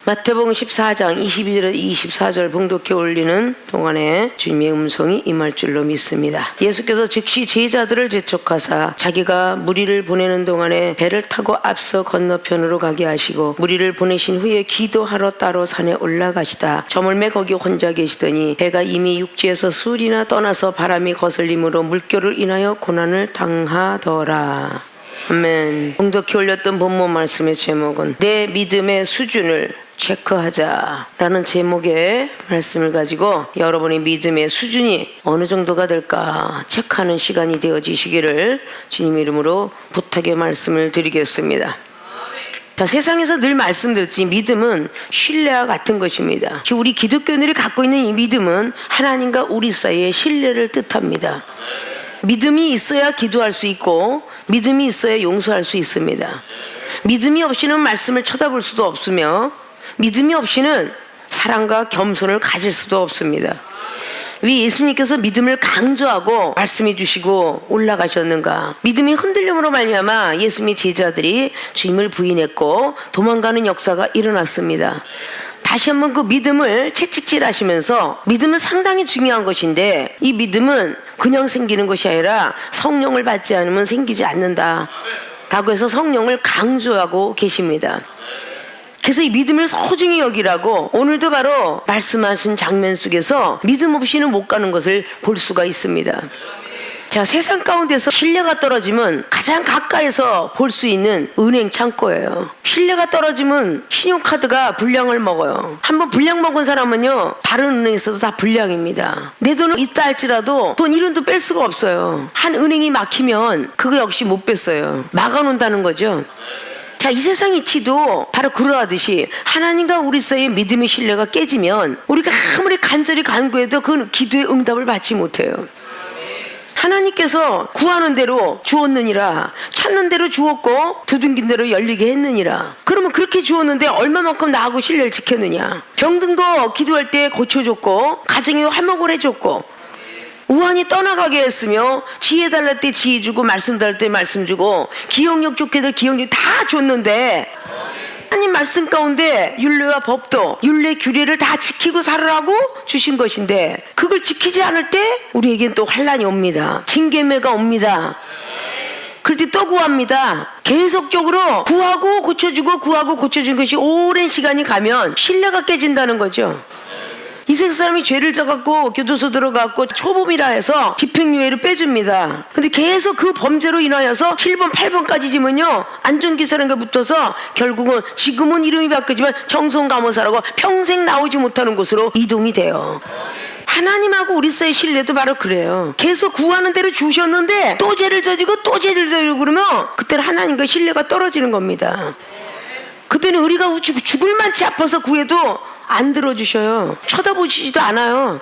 마태복음 14장 22절 24절 봉독해 올리는 동안에 주님의 음성이 임할 줄로 믿습니다. 예수께서 즉시 제자들을 재촉하사 자기가 무리를 보내는 동안에 배를 타고 앞서 건너편으로 가게 하시고 무리를 보내신 후에 기도하러 따로 산에 올라가시다. 저물매 거기 혼자 계시더니 배가 이미 육지에서 수리나 떠나서 바람이 거슬림으로 물결을 인하여 고난을 당하더라. 아멘. 봉독해 올렸던 본문 말씀의 제목은 내 믿음의 수준을 체크하자 라는 제목의 말씀을 가지고 여러분의 믿음의 수준이 어느 정도가 될까 체크하는 시간이 되어지시기를 주님 이름으로 부탁의 말씀을 드리겠습니다. 자, 세상에서 늘 말씀드렸지 믿음은 신뢰와 같은 것입니다. 우리 기독교인들이 갖고 있는 이 믿음은 하나님과 우리 사이의 신뢰를 뜻합니다. 믿음이 있어야 기도할 수 있고 믿음이 있어야 용서할 수 있습니다. 믿음이 없이는 말씀을 쳐다볼 수도 없으며 믿음이 없이는 사랑과 겸손을 가질 수도 없습니다. 왜 예수님께서 믿음을 강조하고 말씀해 주시고 올라가셨는가? 믿음이 흔들림으로 말미암아 예수님의 제자들이 주님을 부인했고 도망가는 역사가 일어났습니다. 다시 한번 그 믿음을 채찍질하시면서 믿음은 상당히 중요한 것인데 이 믿음은 그냥 생기는 것이 아니라 성령을 받지 않으면 생기지 않는다 라고 해서 성령을 강조하고 계십니다. 그래서 이 믿음을 소중히 여기라고 오늘도 바로 말씀하신 장면 속에서 믿음 없이는 못 가는 것을 볼 수가 있습니다. 자, 세상 가운데서 신뢰가 떨어지면 가장 가까이서 볼 수 있는 은행 창고예요. 신뢰가 떨어지면 신용카드가 불량을 먹어요. 한번 불량 먹은 사람은요 다른 은행에서도 다 불량입니다. 내 돈은 있다 할지라도 돈 1원도 뺄 수가 없어요. 한 은행이 막히면 그거 역시 못 뺐어요. 막아놓는다는 거죠. 자, 이 세상 이치도 바로 그러하듯이 하나님과 우리 사이의 믿음의 신뢰가 깨지면 우리가 아무리 간절히 간구해도 그 기도의 응답을 받지 못해요. 하나님께서 구하는 대로 주었느니라, 찾는 대로 주었고 두둥긴 대로 열리게 했느니라. 그러면 그렇게 주었는데 얼마만큼 나하고 신뢰를 지켰느냐? 병든 거 기도할 때 고쳐줬고 가정에 화목을 해줬고 우환이 떠나가게 했으며 지혜 달랄 때 지혜 주고 말씀 달랄 때 말씀 주고 기억력 좋게 될 기억력 다 줬는데 하나님 말씀 가운데 율례와 법도 율례 규례를 다 지키고 살으라고 주신 것인데 그걸 지키지 않을 때 우리에겐 또 환난이 옵니다. 징계매가 옵니다. 그럴 때 또 구합니다. 계속적으로 구하고 고쳐주고 구하고 고쳐준 것이 오랜 시간이 가면 신뢰가 깨진다는 거죠. 이 세상 사람이 죄를 져갖고 교도소 들어가고 초범이라 해서 집행유예를 빼줍니다. 근데 계속 그 범죄로 인하여서 7번 8번까지 지면요 안전기사람과 붙어서 결국은 지금은 이름이 바뀌지만 정성감호사라고 평생 나오지 못하는 곳으로 이동이 돼요. 하나님하고 우리 사이의 신뢰도 바로 그래요. 계속 구하는 대로 주셨는데 또 죄를 저지고 또 죄를 저지고 그러면 그때는 하나님과 신뢰가 떨어지는 겁니다. 그때는 우리가 죽을 만치 아파서 구해도 안 들어주셔요. 쳐다보시지도 않아요.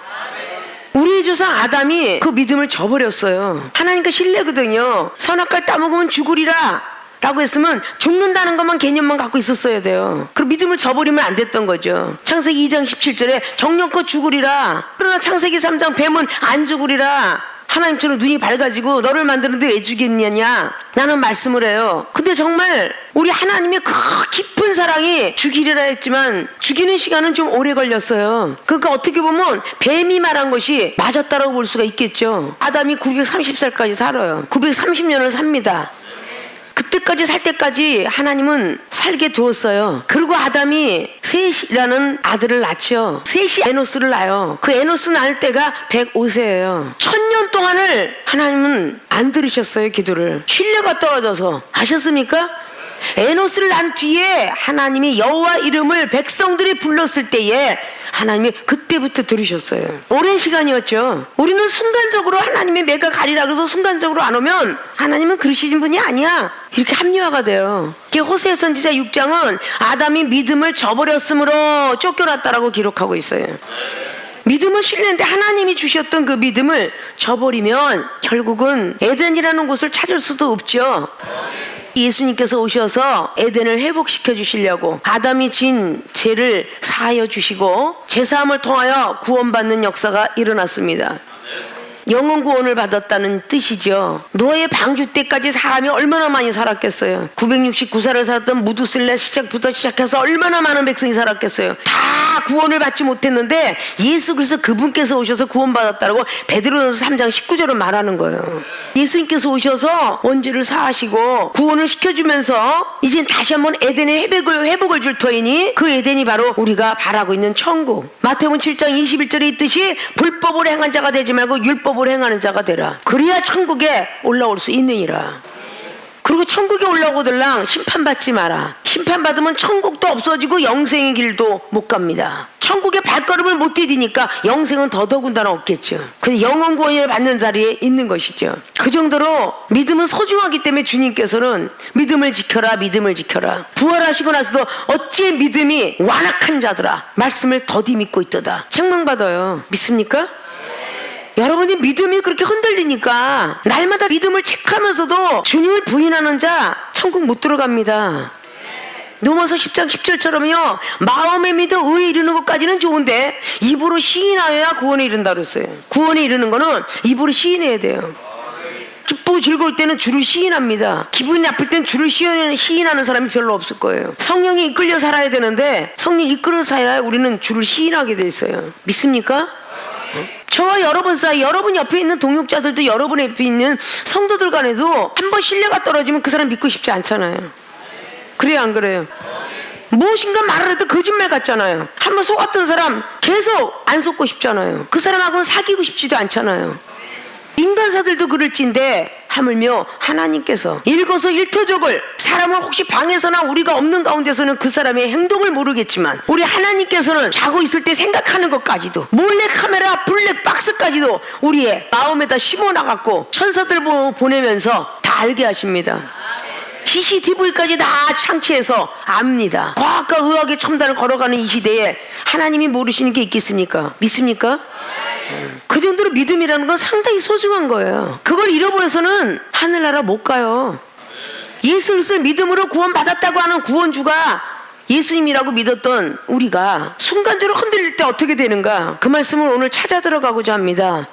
우리의 조상 아담이 그 믿음을 저버렸어요. 하나님과 신뢰거든요. 선악과를 따먹으면 죽으리라 라고 했으면 죽는다는 것만 개념만 갖고 있었어야 돼요. 그럼 믿음을 저버리면 안 됐던 거죠. 창세기 2장 17절에 정령껏 죽으리라. 그러나 창세기 3장 뱀은 안 죽으리라. 하나님처럼 눈이 밝아지고 너를 만드는데 왜 죽겠느냐 나는 말씀을 해요. 근데 정말 우리 하나님의 그 깊은 사랑이 죽이리라 했지만 죽이는 시간은 좀 오래 걸렸어요. 그러니까 어떻게 보면 뱀이 말한 것이 맞았다라고 볼 수가 있겠죠. 아담이 930살까지 살아요. 930년을 삽니다. 그때까지 살 때까지 하나님은 살게 두었어요. 그리고 아담이 셋이라는 아들을 낳죠. 셋이 에노스를 낳아요. 그 에노스 낳을 때가 105세예요. 1000년 동안을 하나님은 안 들으셨어요. 기도를. 신뢰가 떨어져서. 아셨습니까? 에노스를 낳은 뒤에 하나님이 여호와 이름을 백성들이 불렀을 때에 하나님이 그때부터 들으셨어요. 오랜 시간이었죠. 우리는 순간적으로 하나님의 매가 가리라 그래서 순간적으로 안 오면 하나님은 그러시는 분이 아니야 이렇게 합리화가 돼요. 호세아 선지자 6장은 아담이 믿음을 저버렸으므로 쫓겨났다라고 기록하고 있어요. 믿음은 신뢰인데 하나님이 주셨던 그 믿음을 저버리면 결국은 에덴이라는 곳을 찾을 수도 없죠. 예수님께서 오셔서 에덴을 회복시켜 주시려고 아담이 진 죄를 사하여 주시고 죄사함을 통하여 구원받는 역사가 일어났습니다. 영혼 구원을 받았다는 뜻이죠. 노아의 방주 때까지 사람이 얼마나 많이 살았겠어요. 969살을 살았던 무두슬라 시작부터 시작해서 얼마나 많은 백성이 살았겠어요. 다 구원을 받지 못했는데 예수 그리스도 그분께서 오셔서 구원받았다고 베드로전서 3장 19절을 말하는 거예요. 예수님께서 오셔서 원죄를 사하시고 구원을 시켜주면서 이젠 다시 한번 에덴의 회복을 줄 터이니 그 에덴이 바로 우리가 바라고 있는 천국. 마태복음 7장 21절에 있듯이 불법을 행한 자가 되지 말고 율법을 행하는 자가 되라. 그래야 천국에 올라올 수 있느니라. 그리고 천국에 올라오들랑 심판받지 마라. 심판받으면 천국도 없어지고 영생의 길도 못 갑니다. 천국에 발걸음을 못 디디니까 영생은 더더군다나 없겠죠. 그래서 영원 구원을 받는 자리에 있는 것이죠. 그 정도로 믿음은 소중하기 때문에 주님께서는 믿음을 지켜라, 믿음을 지켜라. 부활하시고 나서도 어찌 믿음이 완악한 자들아 말씀을 더디 믿고 있도다. 책망받아요. 믿습니까? 여러분이 믿음이 그렇게 흔들리니까 날마다 믿음을 체크하면서도 주님을 부인하는 자 천국 못 들어갑니다. 로마서 10장 10절처럼요 마음에 믿어 의에 이르는 것까지는 좋은데 입으로 시인하여야 구원에 이른다 그랬어요. 구원에 이르는 거는 입으로 시인해야 돼요. 기쁘고 즐거울 때는 주를 시인합니다. 기분이 나쁠 땐 주를 시인하는 사람이 별로 없을 거예요. 성령이 이끌려 살아야 되는데 성령이 이끌어 살아야 우리는 주를 시인하게 돼 있어요. 믿습니까? 저와 여러분 사이, 여러분 옆에 있는 동역자들도 여러분 옆에 있는 성도들 간에도 한 번 신뢰가 떨어지면 그 사람 믿고 싶지 않잖아요. 그래요, 안 그래요? 무엇인가 말을 해도 거짓말 같잖아요. 한 번 속았던 사람 계속 안 속고 싶잖아요. 그 사람하고는 사귀고 싶지도 않잖아요. 인간사들도 그럴진데 하물며 하나님께서 일거수일투족을 사람은 혹시 방에서나 우리가 없는 가운데서는 그 사람의 행동을 모르겠지만 우리 하나님께서는 자고 있을 때 생각하는 것까지도 몰래카메라 블랙박스까지도 우리의 마음에다 심어놔갖고 천사들 보내면서 다 알게 하십니다. CCTV까지 다 창치해서 압니다. 과학과 의학의 첨단을 걸어가는 이 시대에 하나님이 모르시는 게 있겠습니까? 믿습니까? 그 정도로 믿음이라는 건 상당히 소중한 거예요. 그걸 잃어버려서는 하늘나라 못 가요. 예수 그리스도를 믿음으로 구원받았다고 하는 구원주가 예수님이라고 믿었던 우리가 순간적으로 흔들릴 때 어떻게 되는가, 그 말씀을 오늘 찾아 들어가고자 합니다.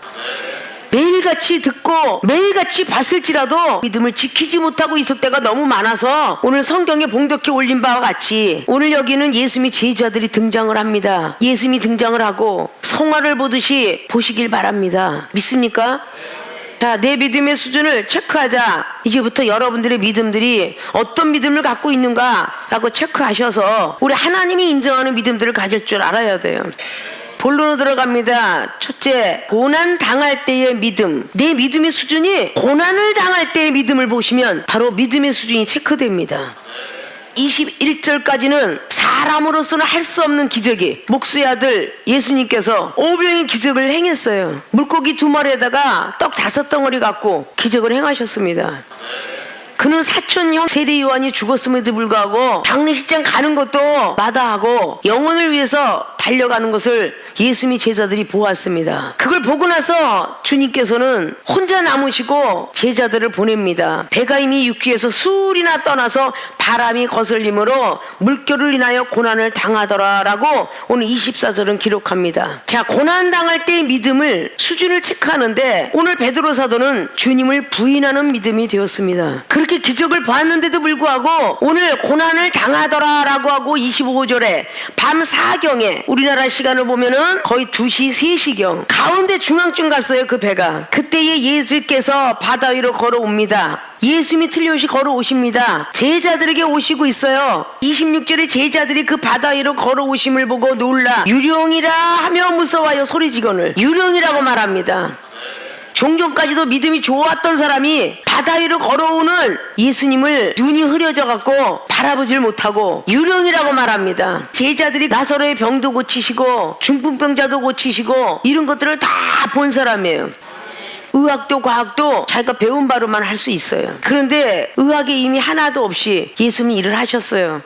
매일같이 듣고 매일같이 봤을지라도 믿음을 지키지 못하고 있을 때가 너무 많아서 오늘 성경에 봉독해 올린 바와 같이 오늘 여기는 예수님의 제자들이 등장을 합니다. 예수님이 등장을 하고 성화를 보듯이 보시길 바랍니다. 믿습니까? 자, 내 믿음의 수준을 체크하자. 이제부터 여러분들의 믿음들이 어떤 믿음을 갖고 있는가라고 체크하셔서 우리 하나님이 인정하는 믿음들을 가질 줄 알아야 돼요. 본론으로 들어갑니다. 첫째, 고난 당할 때의 믿음. 내 믿음의 수준이 고난을 당할 때의 믿음을 보시면 바로 믿음의 수준이 체크됩니다. 21절까지는 사람으로서는 할 수 없는 기적이, 목수의 아들 예수님께서 오병의 기적을 행했어요. 물고기 2마리에다가 떡 5덩어리 갖고 기적을 행하셨습니다. 그는 사촌형 세례 요한이 죽었음에도 불구하고 장례식장 가는 것도 마다하고 영혼을 위해서 달려가는 것을 예수님의 제자들이 보았습니다. 그걸 보고 나서 주님께서는 혼자 남으시고 제자들을 보냅니다. 배가 이미 육지에서 수울이나 떠나서 바람이 거슬림으로 물결을 인하여 고난을 당하더라라고 오늘 24절은 기록합니다. 자, 고난 당할 때의 믿음을 수준을 체크하는데 오늘 베드로 사도는 주님을 부인하는 믿음이 되었습니다. 그렇게 기적을 보았는데도 불구하고 오늘 고난을 당하더라라고 하고 25절에 밤 4경에 우리나라 시간을 보면은 거의 2시 3시경 가운데 중앙쯤 갔어요. 그 배가. 그때에 예수께서 바다 위로 걸어옵니다. 예수님이 틀림없이 걸어오십니다. 제자들에게 오시고 있어요. 26절에 제자들이 그 바다 위로 걸어오심을 보고 놀라 유령이라 하며 무서워하여 소리지거늘 유령이라고 말합니다. 종종까지도 믿음이 좋았던 사람이 바다 위로 걸어오는 예수님을 눈이 흐려져 갖고 바라보질 못하고 유령이라고 말합니다. 제자들이 나사로의 병도 고치시고 중풍병자도 고치시고 이런 것들을 다 본 사람이에요. 의학도 과학도 자기가 배운 바로만 할 수 있어요. 그런데 의학에 이미 하나도 없이 예수님이 일을 하셨어요.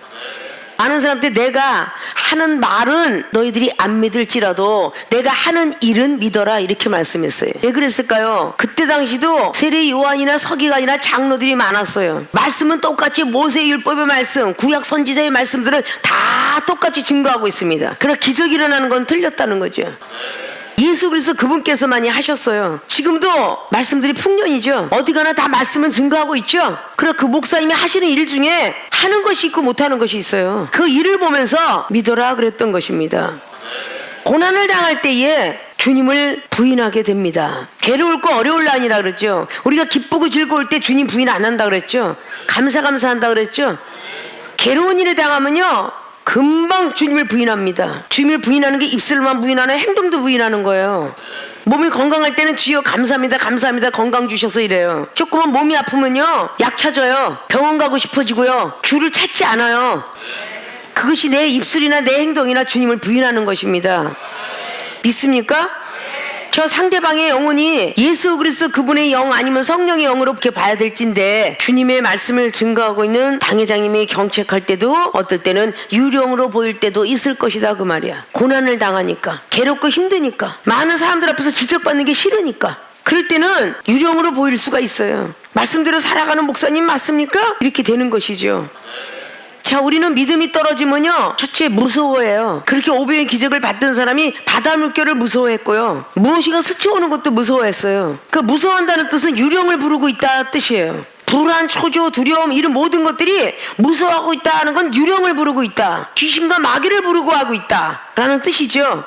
많은 사람들 내가 하는 말은 너희들이 안 믿을지라도 내가 하는 일은 믿어라 이렇게 말씀했어요. 왜 그랬을까요? 그때 당시도 세례 요한이나 서기관이나 장로들이 많았어요. 말씀은 똑같이 모세의 율법의 말씀, 구약 선지자의 말씀들은 다 똑같이 증거하고 있습니다. 그러나 기적이 일어나는 건 틀렸다는 거죠. 예수 그리스도 그분께서만이 하셨어요. 지금도 말씀들이 풍년이죠. 어디 가나 다 말씀은 증거하고 있죠. 그러나 그 목사님이 하시는 일 중에 하는 것이 있고 못하는 것이 있어요. 그 일을 보면서 믿어라 그랬던 것입니다. 고난을 당할 때에 주님을 부인하게 됩니다. 괴로울 거 어려울 난이라 그랬죠. 우리가 기쁘고 즐거울 때 주님 부인 안 한다 그랬죠. 감사한다 그랬죠. 괴로운 일을 당하면요 금방 주님을 부인합니다. 주님을 부인하는 게 입술만 부인하는, 행동도 부인하는 거예요. 몸이 건강할 때는 주여 감사합니다 감사합니다 건강 주셔서 이래요. 조금만 몸이 아프면요 약 찾아요. 병원 가고 싶어지고요 주를 찾지 않아요. 그것이 내 입술이나 내 행동이나 주님을 부인하는 것입니다. 믿습니까? 저 상대방의 영혼이 예수 그리스도 그분의 영 아니면 성령의 영으로 그렇게 봐야 될진데, 주님의 말씀을 증거하고 있는 당회장님이 경책할 때도 어떨 때는 유령으로 보일 때도 있을 것이다 그 말이야. 고난을 당하니까, 괴롭고 힘드니까, 많은 사람들 앞에서 지적받는 게 싫으니까 그럴 때는 유령으로 보일 수가 있어요. 말씀대로 살아가는 목사님 맞습니까? 이렇게 되는 것이죠. 자, 우리는 믿음이 떨어지면요 첫째 무서워해요. 그렇게 오병의 기적을 받던 사람이 바다 물결을 무서워했고요, 무엇인가 스쳐오는 것도 무서워했어요. 그 무서워한다는 뜻은 유령을 부르고 있다 뜻이에요. 불안, 초조, 두려움 이런 모든 것들이 무서워하고 있다는 건 유령을 부르고 있다, 귀신과 마귀를 부르고 하고 있다 라는 뜻이죠.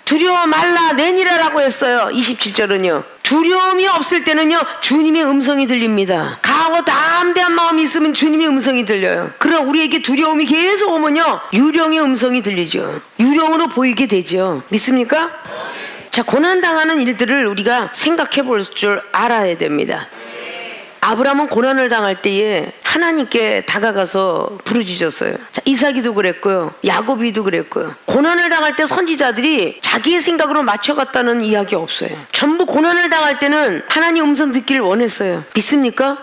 두려워 말라 내니라라고 했어요. 27절은요 두려움이 없을 때는요 주님의 음성이 들립니다. 강하고 담대한 마음이 있으면 주님의 음성이 들려요. 그러나 우리에게 두려움이 계속 오면요 유령의 음성이 들리죠. 유령으로 보이게 되죠. 믿습니까? 자, 고난당하는 일들을 우리가 생각해 볼 줄 알아야 됩니다. 아브라함은 고난을 당할 때에 하나님께 다가가서 부르짖었어요. 자, 이삭이도 그랬고요, 야곱이도 그랬고요. 고난을 당할 때 선지자들이 자기의 생각으로 맞춰갔다는 이야기 없어요. 전부 고난을 당할 때는 하나님 음성 듣기를 원했어요. 믿습니까?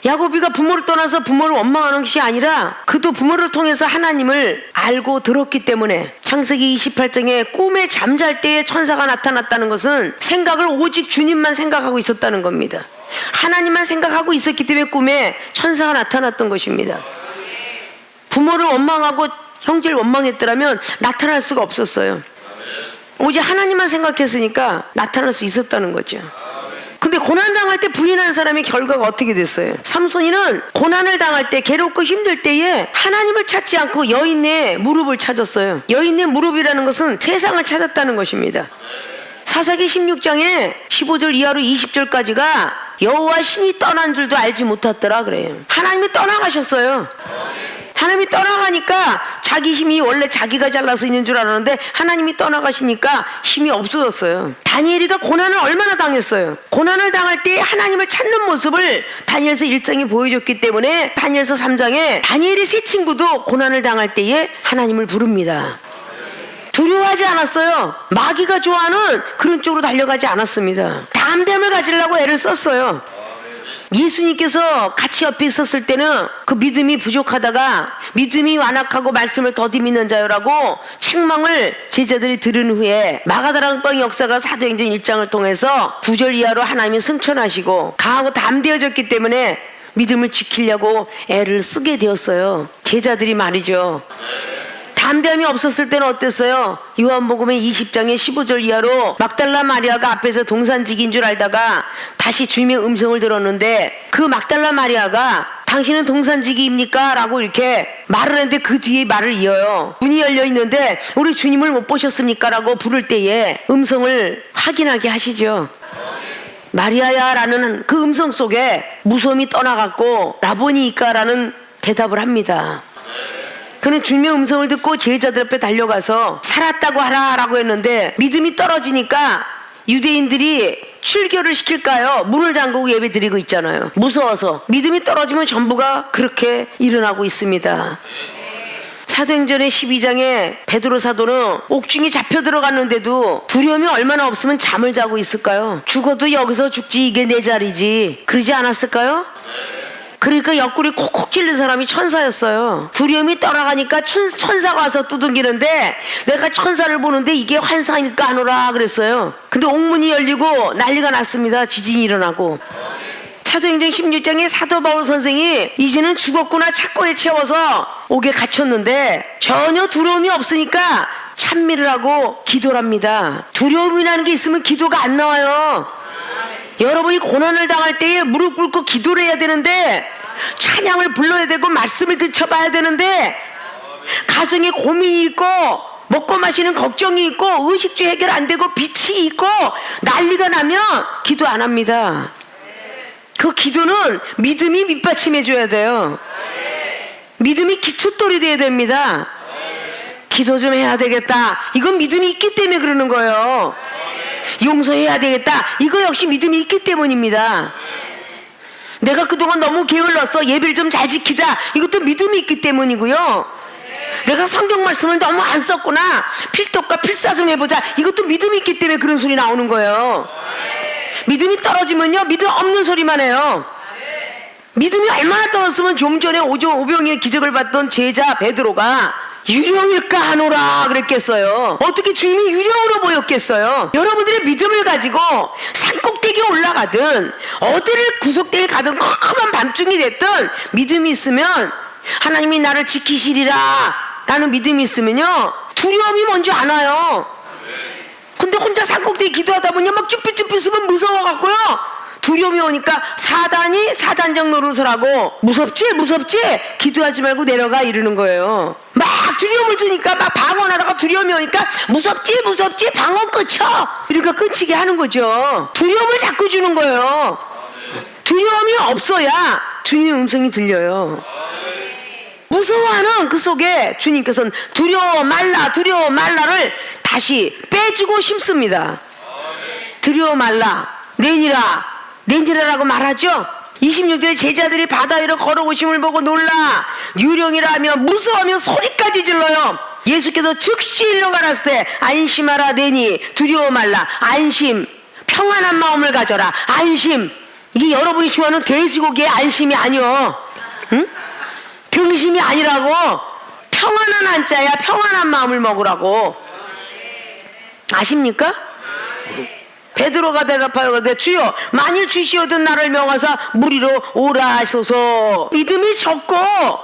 야곱이가 부모를 떠나서 부모를 원망하는 것이 아니라 그도 부모를 통해서 하나님을 알고 들었기 때문에, 창세기 28장에 꿈에 잠잘 때에 천사가 나타났다는 것은 생각을 오직 주님만 생각하고 있었다는 겁니다. 하나님만 생각하고 있었기 때문에 꿈에 천사가 나타났던 것입니다. 부모를 원망하고 형제를 원망했더라면 나타날 수가 없었어요. 오직 하나님만 생각했으니까 나타날 수 있었다는 거죠. 근데 고난당할 때 부인한 사람의 결과가 어떻게 됐어요? 삼손이는 고난을 당할 때, 괴롭고 힘들 때에 하나님을 찾지 않고 여인의 무릎을 찾았어요. 여인의 무릎이라는 것은 세상을 찾았다는 것입니다. 사사기 16장에 15절 이하로 20절까지가 여호와 신이 떠난 줄도 알지 못했더라 그래요. 하나님이 떠나가셨어요. 하나님이 떠나가니까 자기 힘이 원래 자기가 잘나서 있는 줄 알았는데 하나님이 떠나가시니까 힘이 없어졌어요. 다니엘이가 고난을 얼마나 당했어요. 고난을 당할 때 하나님을 찾는 모습을 다니엘서 1장에 보여줬기 때문에 다니엘서 3장에 다니엘이 세 친구도 고난을 당할 때에 하나님을 부릅니다. 두려워하지 않았어요. 마귀가 좋아하는 그런 쪽으로 달려가지 않았습니다. 담대함을 가지려고 애를 썼어요. 예수님께서 같이 옆에 있었을 때는 그 믿음이 부족하다가 믿음이 완악하고 말씀을 더디 믿는 자요라고 책망을 제자들이 들은 후에 마가다락방 역사가 사도행전 1장을 통해서 9절 이하로 하나님이 승천하시고 강하고 담대해졌기 때문에 믿음을 지키려고 애를 쓰게 되었어요. 제자들이 말이죠. 담대함이 없었을 때는 어땠어요? 요한복음의 20장의 15절 이하로 막달라 마리아가 앞에서 동산지기인 줄 알다가 다시 주님의 음성을 들었는데, 그 막달라 마리아가 당신은 동산지기입니까? 라고 이렇게 말을 했는데 그 뒤에 말을 이어요. 문이 열려 있는데 우리 주님을 못 보셨습니까? 라고 부를 때에 음성을 확인하게 하시죠. 마리아야 라는 그 음성 속에 무서움이 떠나갔고 라보니이까 라는 대답을 합니다. 그는 주님의 음성을 듣고 제자들 앞에 달려가서 살았다고 하라 라고 했는데, 믿음이 떨어지니까 유대인들이 출교를 시킬까요? 문을 잠그고 예배 드리고 있잖아요. 무서워서. 믿음이 떨어지면 전부가 그렇게 일어나고 있습니다. 사도행전의 12장에 베드로 사도는 옥중에 잡혀 들어갔는데도 두려움이 얼마나 없으면 잠을 자고 있을까요? 죽어도 여기서 죽지, 이게 내 자리지, 그러지 않았을까요? 그러니까 옆구리 콕콕 찔린 사람이 천사였어요. 두려움이 떠나가니까 천사가 와서 두둥기는데 내가 천사를 보는데 이게 환상일까 하노라 그랬어요. 근데 옥문이 열리고 난리가 났습니다. 지진이 일어나고. 사도행전 16장에 사도 바울 선생이 이제는 죽었구나 착고에 채워서 옥에 갇혔는데 전혀 두려움이 없으니까 찬미를 하고 기도를 합니다. 두려움이라는 게 있으면 기도가 안 나와요. 여러분이 고난을 당할 때에 무릎 꿇고 기도를 해야 되는데, 찬양을 불러야 되고 말씀을 들춰봐야 되는데, 가정에 고민이 있고 먹고 마시는 걱정이 있고 의식주 해결 안 되고 빚이 있고 난리가 나면 기도 안 합니다. 그 기도는 믿음이 밑받침해 줘야 돼요. 믿음이 기초돌이 돼야 됩니다. 기도 좀 해야 되겠다, 이건 믿음이 있기 때문에 그러는 거예요. 용서해야 되겠다, 이거 역시 믿음이 있기 때문입니다. 내가 그동안 너무 게을렀어, 예배를 좀 잘 지키자, 이것도 믿음이 있기 때문이고요. 내가 성경 말씀을 너무 안 썼구나, 필독과 필사 좀 해보자, 이것도 믿음이 있기 때문에 그런 소리 나오는 거예요. 믿음이 떨어지면요, 믿음 없는 소리만 해요. 믿음이 얼마나 떨어졌으면 좀 전에 오병이의 기적을 봤던 제자 베드로가 유령일까 하노라 그랬겠어요. 어떻게 주님이 유령으로 보였겠어요? 여러분들의 믿음을 가지고 산꼭대기에 올라가든 어디를 구석대에 가든 컴컴한 밤중이 됐든 믿음이 있으면 하나님이 나를 지키시리라 라는 믿음이 있으면요, 두려움이 뭔지 안 와요. 근데 혼자 산꼭대기 기도하다 보니 막 쭈삣쭈삣 쓰면 무서워갖고요, 두려움이 오니까 사단이 사단적 노릇을 하고 무섭지 기도하지 말고 내려가 이러는 거예요. 막 두려움을 주니까 막 방언하다가 두려움이 오니까 무섭지 방언 끊쳐, 이러니까 끊치게 하는 거죠. 두려움을 자꾸 주는 거예요. 두려움이 없어야 주님의 음성이 들려요. 무서워하는 그 속에 주님께서는 두려워 말라를 다시 빼주고 심습니다. 두려워 말라, 내니라라고 말하죠. 26절에 제자들이 바다 위로 걸어오심을 보고 놀라 유령이라 하며 무서워하며 소리까지 질러요. 예수께서 즉시 일러가라을 때 안심하라, 내니 두려워 말라. 안심, 평안한 마음을 가져라. 안심, 이게 여러분이 좋아하는 돼지고기의 안심이 아니요, 응? 등심이 아니라고. 평안한 한자야, 평안한 마음을 먹으라고. 아십니까? 베드로가 대답하여 그러되 주여 만일 주시오든 나를 명하사 무리로 오라 하소서. 믿음이 적고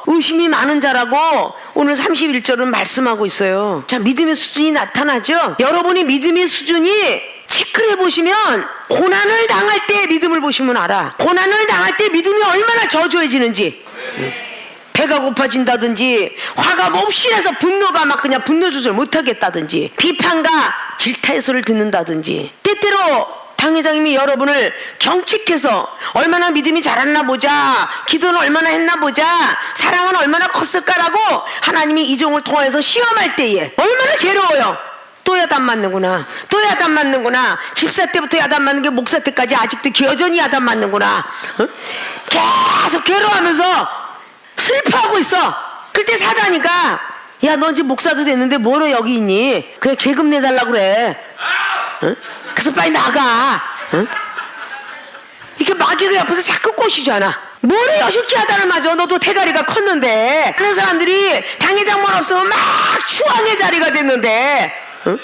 의심이 많은 자라고 오늘 31절은 말씀하고 있어요. 자, 믿음의 수준이 나타나죠. 여러분이 믿음의 수준이 체크를 해보시면 고난을 당할 때 믿음을 보시면 알아. 고난을 당할 때 믿음이 얼마나 저조해지는지. 배가 고파진다든지, 화가 몹시 나서 분노가 막 그냥 분노 조절 못하겠다든지, 비판과 질타의 소리를 듣는다든지, 때때로 당회장님이 여러분을 경직해서 얼마나 믿음이 자랐나 보자, 기도는 얼마나 했나 보자, 사랑은 얼마나 컸을까라고 하나님이 이 종을 통해서 시험할 때에 얼마나 괴로워요. 또 야단 맞는구나, 집사 때부터 야단 맞는 게 목사 때까지 아직도 여전히 야단 맞는구나, 응? 계속 괴로워하면서 슬퍼하고 있어. 그때 사단이가 야, 너 이제 목사도 됐는데 뭐로 여기 있니? 그냥 재금 내달라고 그래. 응? 그래서 빨리 나가. 응? 이렇게 마귀가 옆에서 자꾸 꼬시잖아. 뭐를 여식지 하다를 맞아. 너도 대가리가 컸는데. 그런 사람들이 당회장만 없으면 막 추앙의 자리가 됐는데, 응?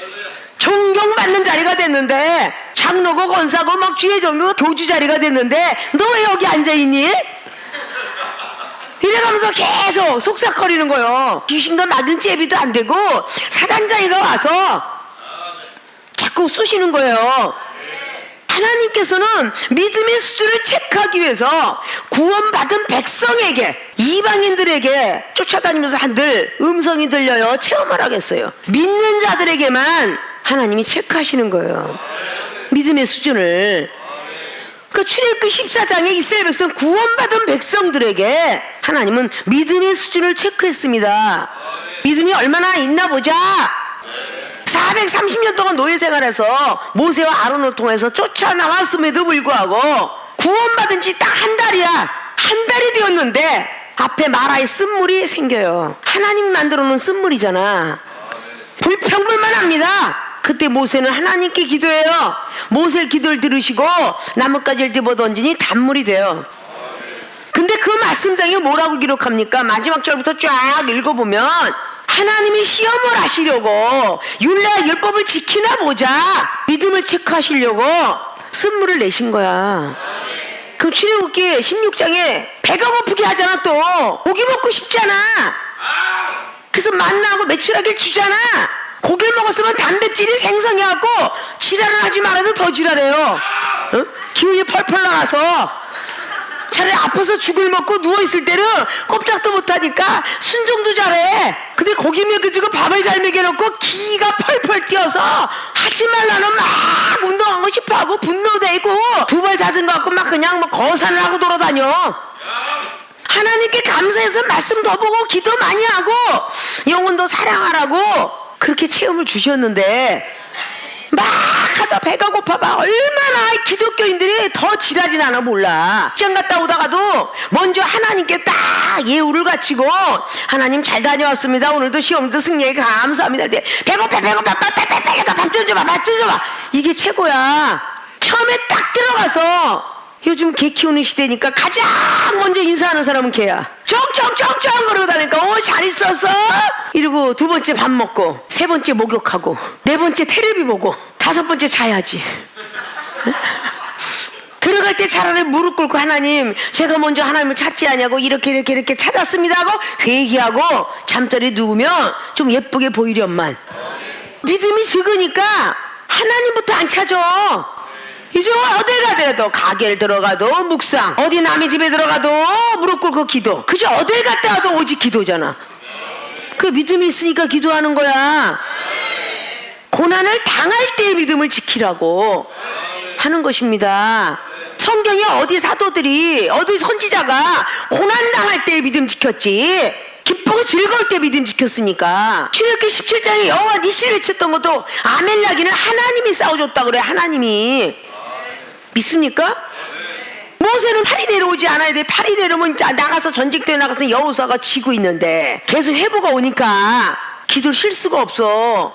존경받는 자리가 됐는데, 장로고 권사고 막 주의종교 교주 자리가 됐는데 너 왜 여기 앉아있니? 이래가면서 계속 속삭거리는 거예요. 귀신과 맞은 제비도 안 되고 사단장이가 와서 자꾸 쑤시는 거예요. 하나님께서는 믿음의 수준을 체크하기 위해서 구원받은 백성에게, 이방인들에게 쫓아다니면서 한들 음성이 들려요. 체험을 하겠어요. 믿는 자들에게만 하나님이 체크하시는 거예요, 믿음의 수준을. 그 출애굽기 14장에 이스라엘 백성, 구원받은 백성들에게 하나님은 믿음의 수준을 체크했습니다. 믿음이 얼마나 있나 보자. 430년 동안 노예 생활해서 모세와 아론을 통해서 쫓아나왔음에도 불구하고 구원받은 지 딱 한 달이야. 한 달이 되었는데 앞에 마라의 쓴물이 생겨요. 하나님 만들어 놓은 쓴물이잖아. 불평불만합니다. 그때 모세는 하나님께 기도해요. 모세의 기도를 들으시고 나뭇가지를 집어 던지니 단물이 돼요. 근데 그 말씀장에 뭐라고 기록합니까? 마지막 절부터 쫙 읽어보면 하나님이 시험을 하시려고 율례와 율법을 지키나 보자, 믿음을 체크하시려고 쓴물을 내신 거야. 그럼 출애굽기 16장에 배가 고프게 하잖아. 또 고기 먹고 싶잖아. 그래서 만나하고 메추라기를 주잖아. 고기를 먹었으면 단백질이 생성해갖고 지랄을 하지 말아도 더 지랄해요. 어? 기운이 펄펄 나와서 차라리 아파서 죽을 먹고 누워있을 때는 꼼짝도 못하니까 순종도 잘해. 근데 고기 먹여주고 밥을 잘 먹여놓고 기가 펄펄 뛰어서 하지 말라는 막 운동하고 싶어하고 분노되고 두발 잦은 것 같고 막 그냥 뭐 거산을 하고 돌아다녀. 하나님께 감사해서 말씀 더 보고 기도 많이 하고 영혼도 사랑하라고 그렇게 체험을 주셨는데 막 하다 배가 고파봐 얼마나 기독교인들이 더 지랄이 나나 몰라. 시장 갔다 오다가도 먼저 하나님께 딱 예우를 갖추고 하나님 잘 다녀왔습니다. 오늘도 시험도 승리에 감사합니다. 배고파 밥 좀 줘봐 밥 좀 줘봐. 이게 최고야. 처음에 딱 들어가서 요즘 개 키우는 시대니까 가장 먼저 인사하는 사람은 개야. 쩡쩡쩡쩡 그러고 다니까 잘 있었어? 이러고 두 번째 밥 먹고 세 번째 목욕하고 네 번째 텔레비 보고 다섯 번째 자야지. 들어갈 때 차라리 무릎 꿇고 하나님 제가 먼저 하나님을 찾지 않냐고 이렇게 찾았습니다 하고 회개하고 잠자리에 누우면 좀 예쁘게 보이련만. 믿음이 적으니까 하나님부터 안 찾아. 이제 어딜 가더라도 가게를 들어가도 묵상, 어디 남의 집에 들어가도 무릎 꿇고 기도. 그저 어딜 갔다 와도 오직 기도잖아. 그 믿음이 있으니까 기도하는 거야. 고난을 당할 때의 믿음을 지키라고 하는 것입니다. 성경에 어디 사도들이 어디 선지자가 고난 당할 때의 믿음 지켰지 기쁘고 즐거울 때 믿음 지켰으니까. 출애굽기 17장에 여호와 니시를 외쳤던 것도 아멜렉이는 하나님이 싸워줬다 그래. 하나님이. 믿습니까? 모세는 팔이 내려오지 않아야 돼. 팔이 내려오면 나가서 전쟁터에 나가서 여호수아가 지고 있는데 계속 회복가 오니까 기도를 쉴 수가 없어.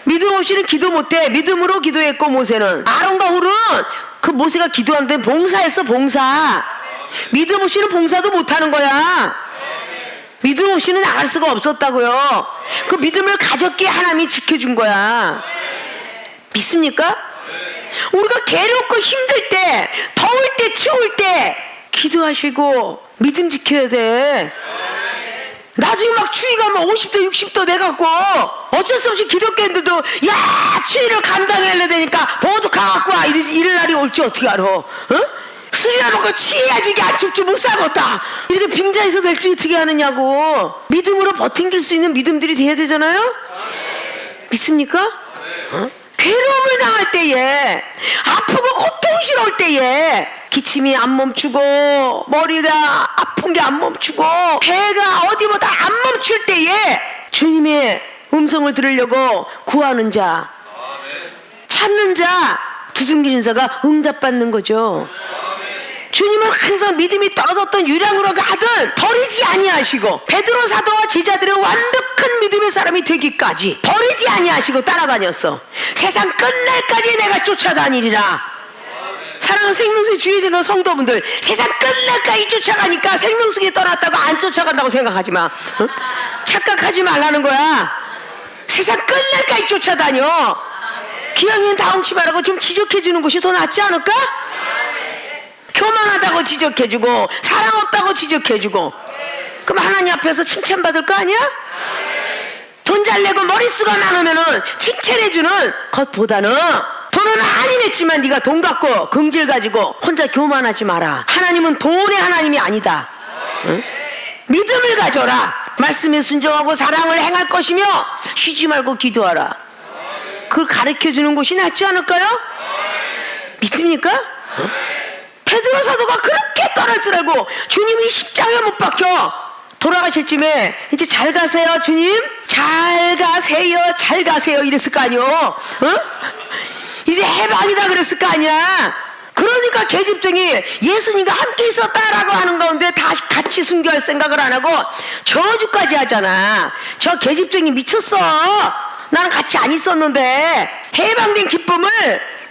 믿음 없이는 기도 못해. 믿음으로 기도했고 모세는. 아론과 훌은 그 모세가 기도하는데 봉사했어. 봉사. 믿음 없이는 봉사도 못하는 거야. 믿음 없이는 나갈 수가 없었다고요. 그 믿음을 가졌기에 하나님이 지켜준 거야. 믿습니까? 우리가 괴롭고 힘들 때, 더울 때, 추울 때 기도하시고 믿음 지켜야 돼. 나중에 막 추위가 막 50도 60도 돼갖고 어쩔 수 없이 기독교인들도 야 추위를 감당해야 되니까 모두 가갖고 와 이럴 날이 올지 어떻게 알아? 어? 술이라놓고 취해야지 이게 안 춥지 못 살겠다 이렇게 빙자해서 될지 어떻게 하느냐고. 믿음으로 버팅길 수 있는 믿음들이 돼야 되잖아요. 믿습니까? 어? 괴로움을 당할 때에 아프고 고통스러울 때에 기침이 안 멈추고 머리가 아픈 게 안 멈추고 배가 어디보다 안 멈출 때에 주님의 음성을 들으려고 구하는 자, 찾는 자, 두둥기는 자가 응답받는 거죠. 주님은 항상 믿음이 떨어졌던 유랑으로 가든 버리지 아니하시고 베드로 사도와 제자들의 완벽한 믿음의 사람이 되기까지 버리지 아니하시고 따라다녔어. 세상 끝날까지 내가 쫓아다니리라. 사랑하는 생명수의 주의생각 성도분들, 세상 끝날까지 쫓아가니까 생명수에 떠났다고 안 쫓아간다고 생각하지 마. 응? 착각하지 말라는 거야. 세상 끝날까지 쫓아다녀. 기왕이면 다홍치 말하고 좀 지적해주는 것이 더 낫지 않을까? 교만하다고 지적해주고 사랑 없다고 지적해주고 그럼 하나님 앞에서 칭찬받을 거 아니야? 돈 잘 내고 머릿수가 많으면은 칭찬해주는 것보다는 돈은 많이 냈지만 네가 돈 갖고 긍질 가지고 혼자 교만하지 마라. 하나님은 돈의 하나님이 아니다. 응? 믿음을 가져라. 말씀에 순종하고 사랑을 행할 것이며 쉬지 말고 기도하라. 그걸 가르쳐주는 것이 낫지 않을까요? 믿습니까? 응? 베드로 사도가 그렇게 떠날 줄 알고 주님이 십자가에 못 박혀 돌아가실 쯤에 이제 잘 가세요 주님, 잘 가세요, 잘 가세요 이랬을 거 아니요. 어? 이제 해방이다 그랬을 거 아니야. 그러니까 계집종이 예수님과 함께 있었다라고 하는 가운데 다 같이 순교할 생각을 안 하고 저주까지 하잖아. 저 계집종이 미쳤어. 나는 같이 안 있었는데 해방된 기쁨을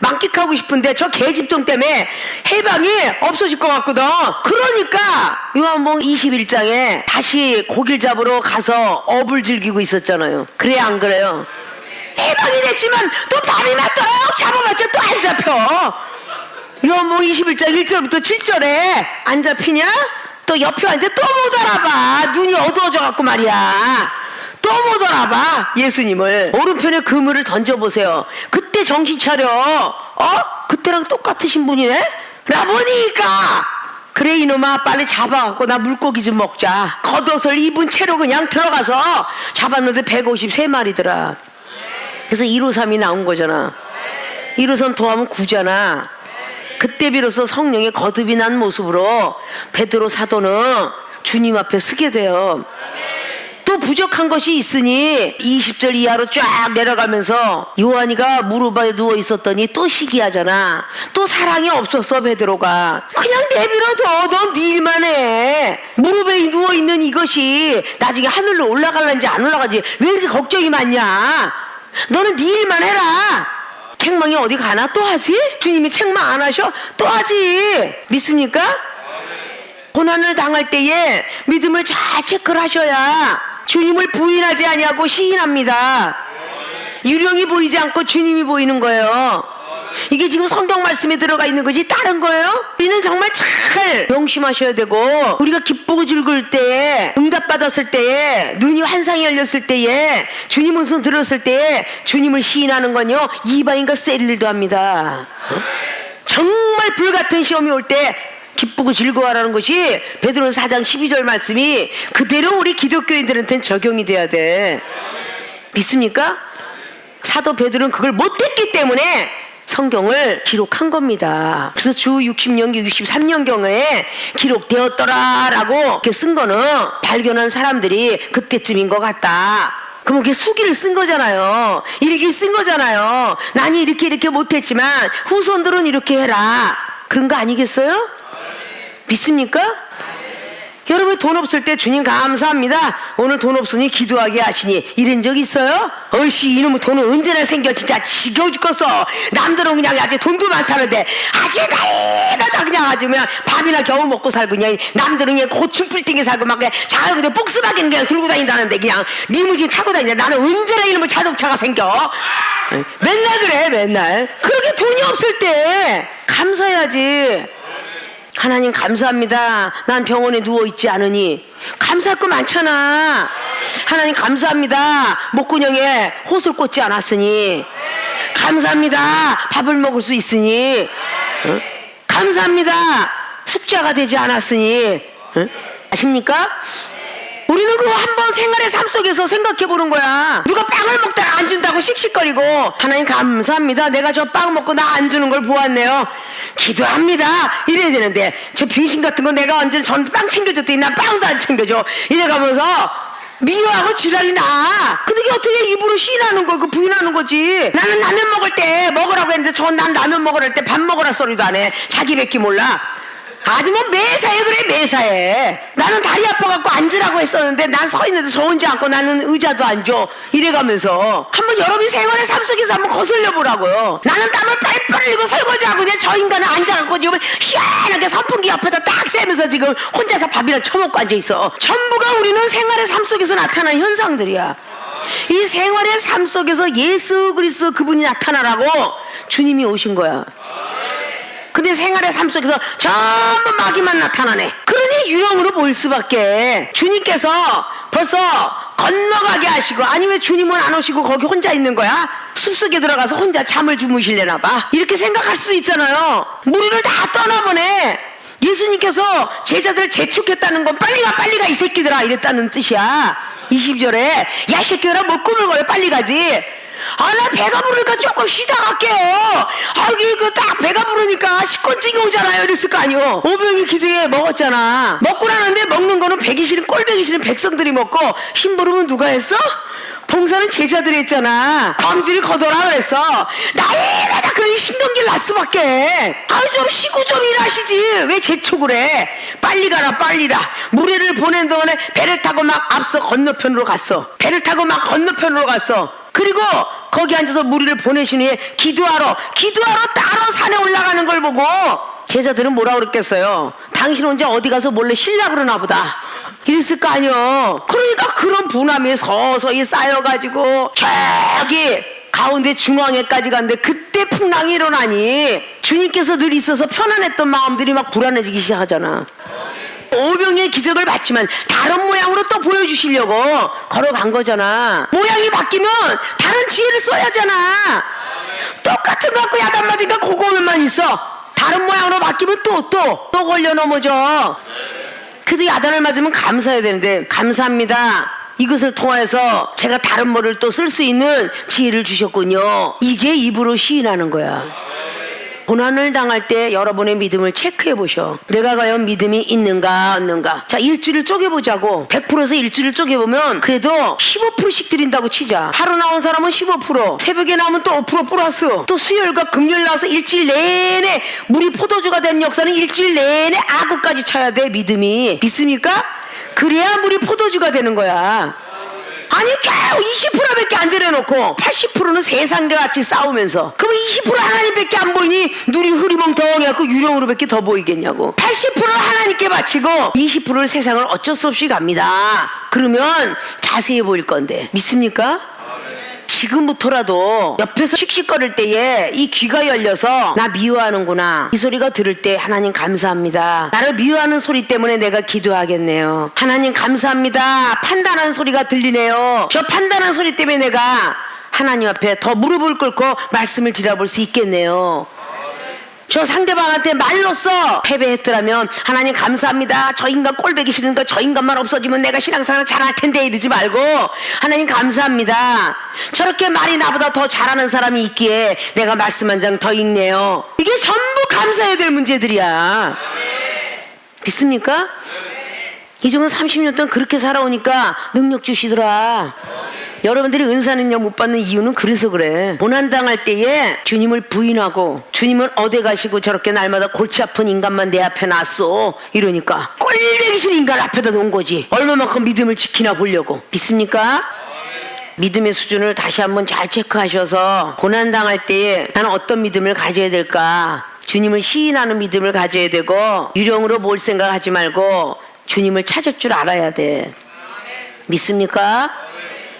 만끽하고 싶은데 저 계집종 때문에 해방이 없어질 것 같거든. 그러니까 요한복음 21장에 다시 고기를 잡으러 가서 어불 즐기고 있었잖아요. 그래 안 그래요? 해방이 됐지만 또 밤이 맞도록 잡아봤자 또 안 잡혀. 요한복음 21장 1절부터 7절에 안 잡히냐? 또 옆에 왔는데 또 못 알아봐. 눈이 어두워져 갖고 말이야. 또 못 알아봐 예수님을. 오른편에 그물을 던져보세요. 그때 정신 차려. 그때랑 똑같으신 분이네? 라보니까 그래 이놈아 빨리 잡아갖고 나 물고기 좀 먹자. 겉옷을 입은 채로 그냥 들어가서 잡았는데 153마리더라. 그래서 153이 나온 거잖아. 153 더하면 9잖아. 그때 비로소 성령의 거듭이 난 모습으로 베드로 사도는 주님 앞에 서게 돼요. 또 부족한 것이 있으니 20절 이하로 쫙 내려가면서 요한이가 무릎에 누워 있었더니 또 시기하잖아. 또 사랑이 없었어 베드로가. 그냥 내버려둬. 넌 네 일만 해. 무릎에 누워 있는 이것이 나중에 하늘로 올라갈런지 안 올라가지 왜 이렇게 걱정이 많냐. 너는 네 일만 해라. 책망이 어디 가나? 또 하지? 주님이 책망 안 하셔? 또 하지. 믿습니까? 고난을 당할 때에 믿음을 잘 체크를 하셔야 주님을 부인하지 아니하고 시인합니다. 유령이 보이지 않고 주님이 보이는 거예요. 이게 지금 성경 말씀에 들어가 있는 거지 다른 거예요? 우리는 정말 잘 명심하셔야 되고, 우리가 기쁘고 즐거울 때에, 응답받았을 때에, 눈이 환상이 열렸을 때에, 주님 음성 들었을 때에 주님을 시인하는 건요 이방인과 세리들도 합니다. 정말 불같은 시험이 올 때 기쁘고 즐거워하라는 것이 베드로서 4장 12절 말씀이 그대로 우리 기독교인들한테는 적용이 돼야 돼. 믿습니까? 사도 베드로는 그걸 못했기 때문에 성경을 기록한 겁니다. 그래서 주 60년경 63년경에 기록되었더라라고 이렇게 쓴 거는 발견한 사람들이 그때쯤인 것 같다. 그럼 그게 수기를 쓴 거잖아요. 이렇게 쓴 거잖아요. 나는 이렇게 못했지만 후손들은 이렇게 해라. 그런 거 아니겠어요? 믿습니까? 여러분 돈 없을 때 주님 감사합니다. 오늘 돈 없으니 기도하게 하시니 이런 적 있어요? 어이씨 이놈의 돈은 언제나 생겨. 진짜 지겨워 죽겠어. 남들은 그냥 아주 돈도 많다는데 아주 다이나다 그냥 아주 그냥 밥이나 겨우 먹고 살고 그냥 남들은 그냥 고층 빌딩에 살고 막 그냥 자 그냥 복스바겐 그냥 들고 다닌다는데 그냥 리무진 타고 다니는데 나는 언제나 이놈의 자동차가 생겨. 맨날 그래 맨날. 그렇게 돈이 없을 때 감사해야지. 하나님 감사합니다. 난 병원에 누워있지 않으니. 감사할 거 많잖아. 하나님 감사합니다. 목구멍에 호술 꽂지 않았으니. 감사합니다. 밥을 먹을 수 있으니. 감사합니다. 숙자가 되지 않았으니. 아십니까? 우리는 그거 한번 생활의 삶 속에서 생각해 보는 거야. 누가 빵을 먹다가 안 준다고 씩씩거리고 하나님 감사합니다. 내가 저 빵 먹고 나 안 주는 걸 보았네요. 기도합니다. 이래야 되는데 저 빙신 같은 거 내가 언제 전 빵 챙겨줬더니 난 빵도 안 챙겨줘. 이래가면서 미워하고 지랄이 나. 근데 이게 어떻게 입으로 시인하는 거, 그 부인하는 거지. 나는 라면 먹을 때 먹으라고 했는데 난 라면 먹으라 할 때 밥 먹으라 소리도 안 해. 자기 뱉기 몰라. 아주 뭐 매사에 그래 매사에. 나는 다리 아파갖고 앉으라고 했었는데 난 서 있는데 저 혼자 앉고 나는 의자도 안 줘. 이래가면서 한번 여러분이 생활의 삶 속에서 한번 거슬려 보라고요. 나는 땀을 빨빨 흘리고 설거지하고 그냥 저 인간은 앉아갖고 지금 시원하게 선풍기 옆에다 딱 쐬면서 지금 혼자서 밥이나 처먹고 앉아있어. 전부가 우리는 생활의 삶 속에서 나타나는 현상들이야. 이 생활의 삶 속에서 예수 그리스도 그분이 나타나라고 주님이 오신 거야. 근데 생활의 삶 속에서 전부 마귀만 나타나네. 그러니 유령으로 보일 수밖에. 주님께서 벌써 건너가게 하시고, 아니 왜 주님은 안 오시고 거기 혼자 있는 거야? 숲속에 들어가서 혼자 잠을 주무실래나 봐. 이렇게 생각할 수 있잖아요. 무리를 다 떠나보내. 예수님께서 제자들 재촉했다는 건 빨리 가 이 새끼들아 이랬다는 뜻이야. 20절에 야 이 새끼들아 뭘 꾸물거려 빨리 가지. 나 배가 부르니까 조금 쉬다 갈게요. 이게 딱 배가 부르니까 식곤증이 오잖아요. 이랬을 거 아니요. 오병이 기생에 먹었잖아. 먹고 나는데 먹는 거는 배기 싫은 꼴배기 싫은 백성들이 먹고 심부름은 누가 했어? 봉사는 제자들이 했잖아. 검질이 거둬라 그랬어. 나이마다 그런 신경질 날 수밖에. 좀 쉬고 좀 일하시지. 왜 재촉을 해? 빨리 가라 빨리라. 무리를 보낸 동안에 배를 타고 막 앞서 건너편으로 갔어. 배를 타고 막 건너편으로 갔어. 그리고 거기 앉아서 무리를 보내신 후에 기도하러 따로 산에 올라가는 걸 보고 제자들은 뭐라 그랬겠어요? 당신 혼자 어디 가서 몰래 쉬려고 그러나 보다. 이랬을 거 아니요. 그러니까 그런 분함이 서서히 쌓여가지고 저기 가운데 중앙에까지 갔는데 그때 풍랑이 일어나니 주님께서 늘 있어서 편안했던 마음들이 막 불안해지기 시작하잖아. 오병이의 기적을 봤지만 다른 모양으로 또 보여주시려고 걸어간 거잖아. 모양이 바뀌면 다른 지혜를 써야잖아. 똑같은 거 갖고 야단 맞으니까 그거만 있어. 다른 모양으로 바뀌면 또 걸려 넘어져. 그래도 야단을 맞으면 감사해야 되는데 감사합니다. 이것을 통해서 제가 다른 뭐를 또 쓸 수 있는 지혜를 주셨군요. 이게 입으로 시인하는 거야. 고난을 당할 때 여러분의 믿음을 체크해 보셔. 내가 과연 믿음이 있는가 없는가. 자, 일주를 쪼개보자고. 100%에서 일주를 쪼개보면 그래도 15%씩 드린다고 치자. 하루 나온 사람은 15%, 새벽에 나오면 또 5% 플러스, 또 수요일과 금요일 나와서 일주일 내내 물이 포도주가 된 역사는 일주일 내내 아구까지 쳐야 돼. 믿음이 믿습니까? 그래야 물이 포도주가 되는 거야. 아니 겨우 20%밖에 안 들여놓고 80%는 세상과 같이 싸우면서, 그러면 20% 하나님밖에 안 보이니 눈이 흐리멍텅해갖고 유령으로밖에 더 보이겠냐고. 80%를 하나님께 바치고 20%를 세상을 어쩔 수 없이 갑니다. 그러면 자세히 보일 건데 믿습니까? 지금부터라도 옆에서 씩씩거릴 때에 이 귀가 열려서 나 미워하는구나, 이 소리가 들을 때 하나님 감사합니다. 나를 미워하는 소리 때문에 내가 기도하겠네요. 하나님 감사합니다. 판단하는 소리가 들리네요. 저 판단하는 소리 때문에 내가 하나님 앞에 더 무릎을 꿇고 말씀을 드려볼 수 있겠네요. 저 상대방한테 말로써 패배했더라면 하나님 감사합니다. 저 인간 꼴배기 싫으니까 저 인간만 없어지면 내가 신앙생활 잘할 텐데 이러지 말고 하나님 감사합니다. 저렇게 말이 나보다 더 잘하는 사람이 있기에 내가 말씀 한 장 더 읽네요. 이게 전부 감사해야 될 문제들이야. 믿습니까? 이종은 30년 동안 그렇게 살아오니까 능력 주시더라. 여러분들이 은사 능력 못 받는 이유는 그래서 그래. 고난당할 때에 주님을 부인하고 주님은 어디 가시고 저렇게 날마다 골치 아픈 인간만 내 앞에 놨어 이러니까 꼴배기 싫은 인간 앞에다 놓은 거지. 얼마만큼 믿음을 지키나 보려고. 믿습니까? 믿음의 수준을 다시 한번 잘 체크하셔서 고난당할 때에 나는 어떤 믿음을 가져야 될까. 주님을 시인하는 믿음을 가져야 되고 유령으로 뭘 생각하지 말고 주님을 찾을 줄 알아야 돼. 믿습니까?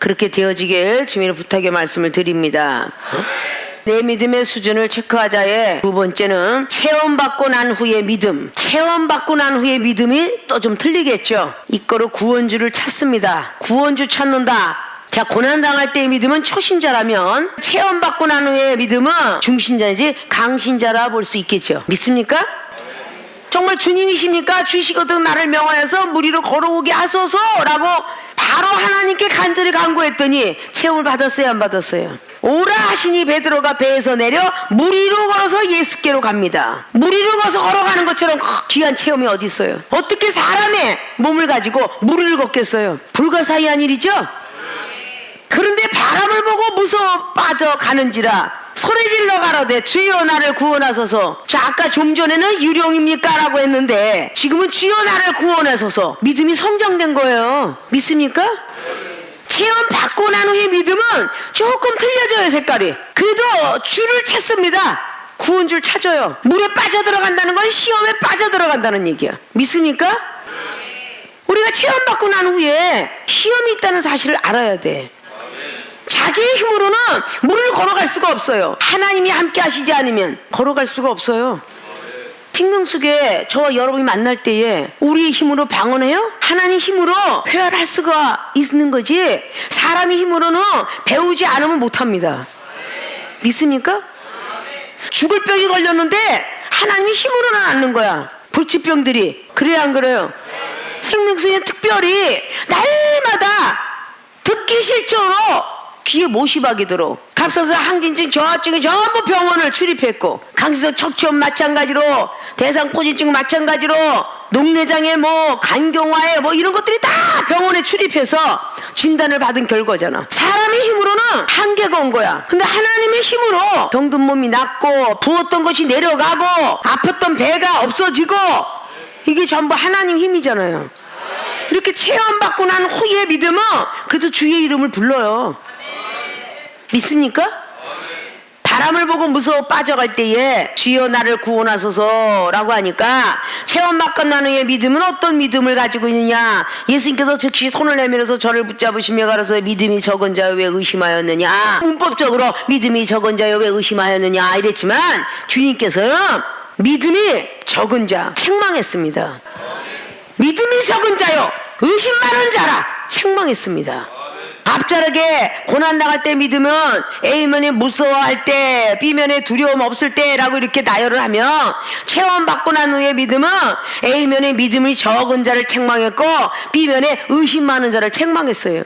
그렇게 되어지길 주님의 부탁의 말씀을 드립니다. 내 믿음의 수준을 체크하자에 두 번째는 체험받고 난 후의 믿음. 체험받고 난 후의 믿음이 또 좀 틀리겠죠. 이거로 구원주를 찾습니다. 구원주 찾는다. 자, 고난당할 때의 믿음은 초신자라면 체험받고 난 후의 믿음은 중신자이지 강신자라 볼 수 있겠죠. 믿습니까? 정말 주님이십니까? 주시거든 나를 명하여서 무리로 걸어오게 하소서라고 바로 하나님께 간절히 간구했더니 체험을 받았어요, 안 받았어요? 오라 하시니 베드로가 배에서 내려 무리로 걸어서 예수께로 갑니다. 무리로 걸어서 걸어가는 것처럼 귀한 체험이 어디 있어요? 어떻게 사람의 몸을 가지고 무리를 걷겠어요? 불가사의한 일이죠? 그런데 바람을 보고 무서워 빠져가는지라 소리질러 가로되 주여 나를 구원하소서. 자, 아까 좀 전에는 유령입니까? 라고 했는데 지금은 주여 나를 구원하소서. 믿음이 성장된 거예요. 믿습니까? 체험 받고 난 후의 믿음은 조금 틀려져요, 색깔이. 그래도 줄을 찾습니다. 구원줄 찾아요. 물에 빠져들어간다는 건 시험에 빠져들어간다는 얘기야. 믿습니까? 우리가 체험 받고 난 후에 시험이 있다는 사실을 알아야 돼. 자기의 힘으로는 물을 걸어갈 수가 없어요. 하나님이 함께 하시지 않으면 걸어갈 수가 없어요. 생명수에 저와 여러분이 만날 때에 우리의 힘으로 방언해요? 하나님 힘으로 회화를 수가 있는 거지 사람의 힘으로는 배우지 않으면 못합니다. 믿습니까? 죽을 병이 걸렸는데 하나님이 힘으로는 앓는 거야. 불치병들이. 그래요, 안 그래요? 생명수에 특별히 날마다 듣기 싫죠로 귀에 못이 박이 들어. 갑사서 항진증 저하증이 전부 병원을 출입했고 강세석 척추염 마찬가지로 대상포진증 마찬가지로 녹내장에 뭐 간경화에 뭐 이런 것들이 다 병원에 출입해서 진단을 받은 결과잖아. 사람의 힘으로는 한계가 온 거야. 근데 하나님의 힘으로 병든 몸이 낫고 부었던 것이 내려가고 아팠던 배가 없어지고 이게 전부 하나님 힘이잖아요. 이렇게 체험받고 난 후의 믿음은 그래도 주의 이름을 불러요. 믿습니까? 바람을 보고 무서워 빠져갈 때에 주여 나를 구원하소서라고 하니까 체험받고 난 후의 믿음은 어떤 믿음을 가지고 있느냐. 예수님께서 즉시 손을 내밀어서 저를 붙잡으시며 가라사대 믿음이 적은 자여 왜 의심하였느냐. 문법적으로 믿음이 적은 자여 왜 의심하였느냐 이랬지만 주님께서는 믿음이 적은 자 책망했습니다. 믿음이 적은 자요 의심 많은 자라 책망했습니다. 앞자락에 고난당할 때 믿으면 A면에 무서워할 때, B면에 두려움 없을 때라고 이렇게 나열을 하면, 체험받고 난 후에 믿으면 A면에 믿음이 적은 자를 책망했고 B면에 의심 많은 자를 책망했어요.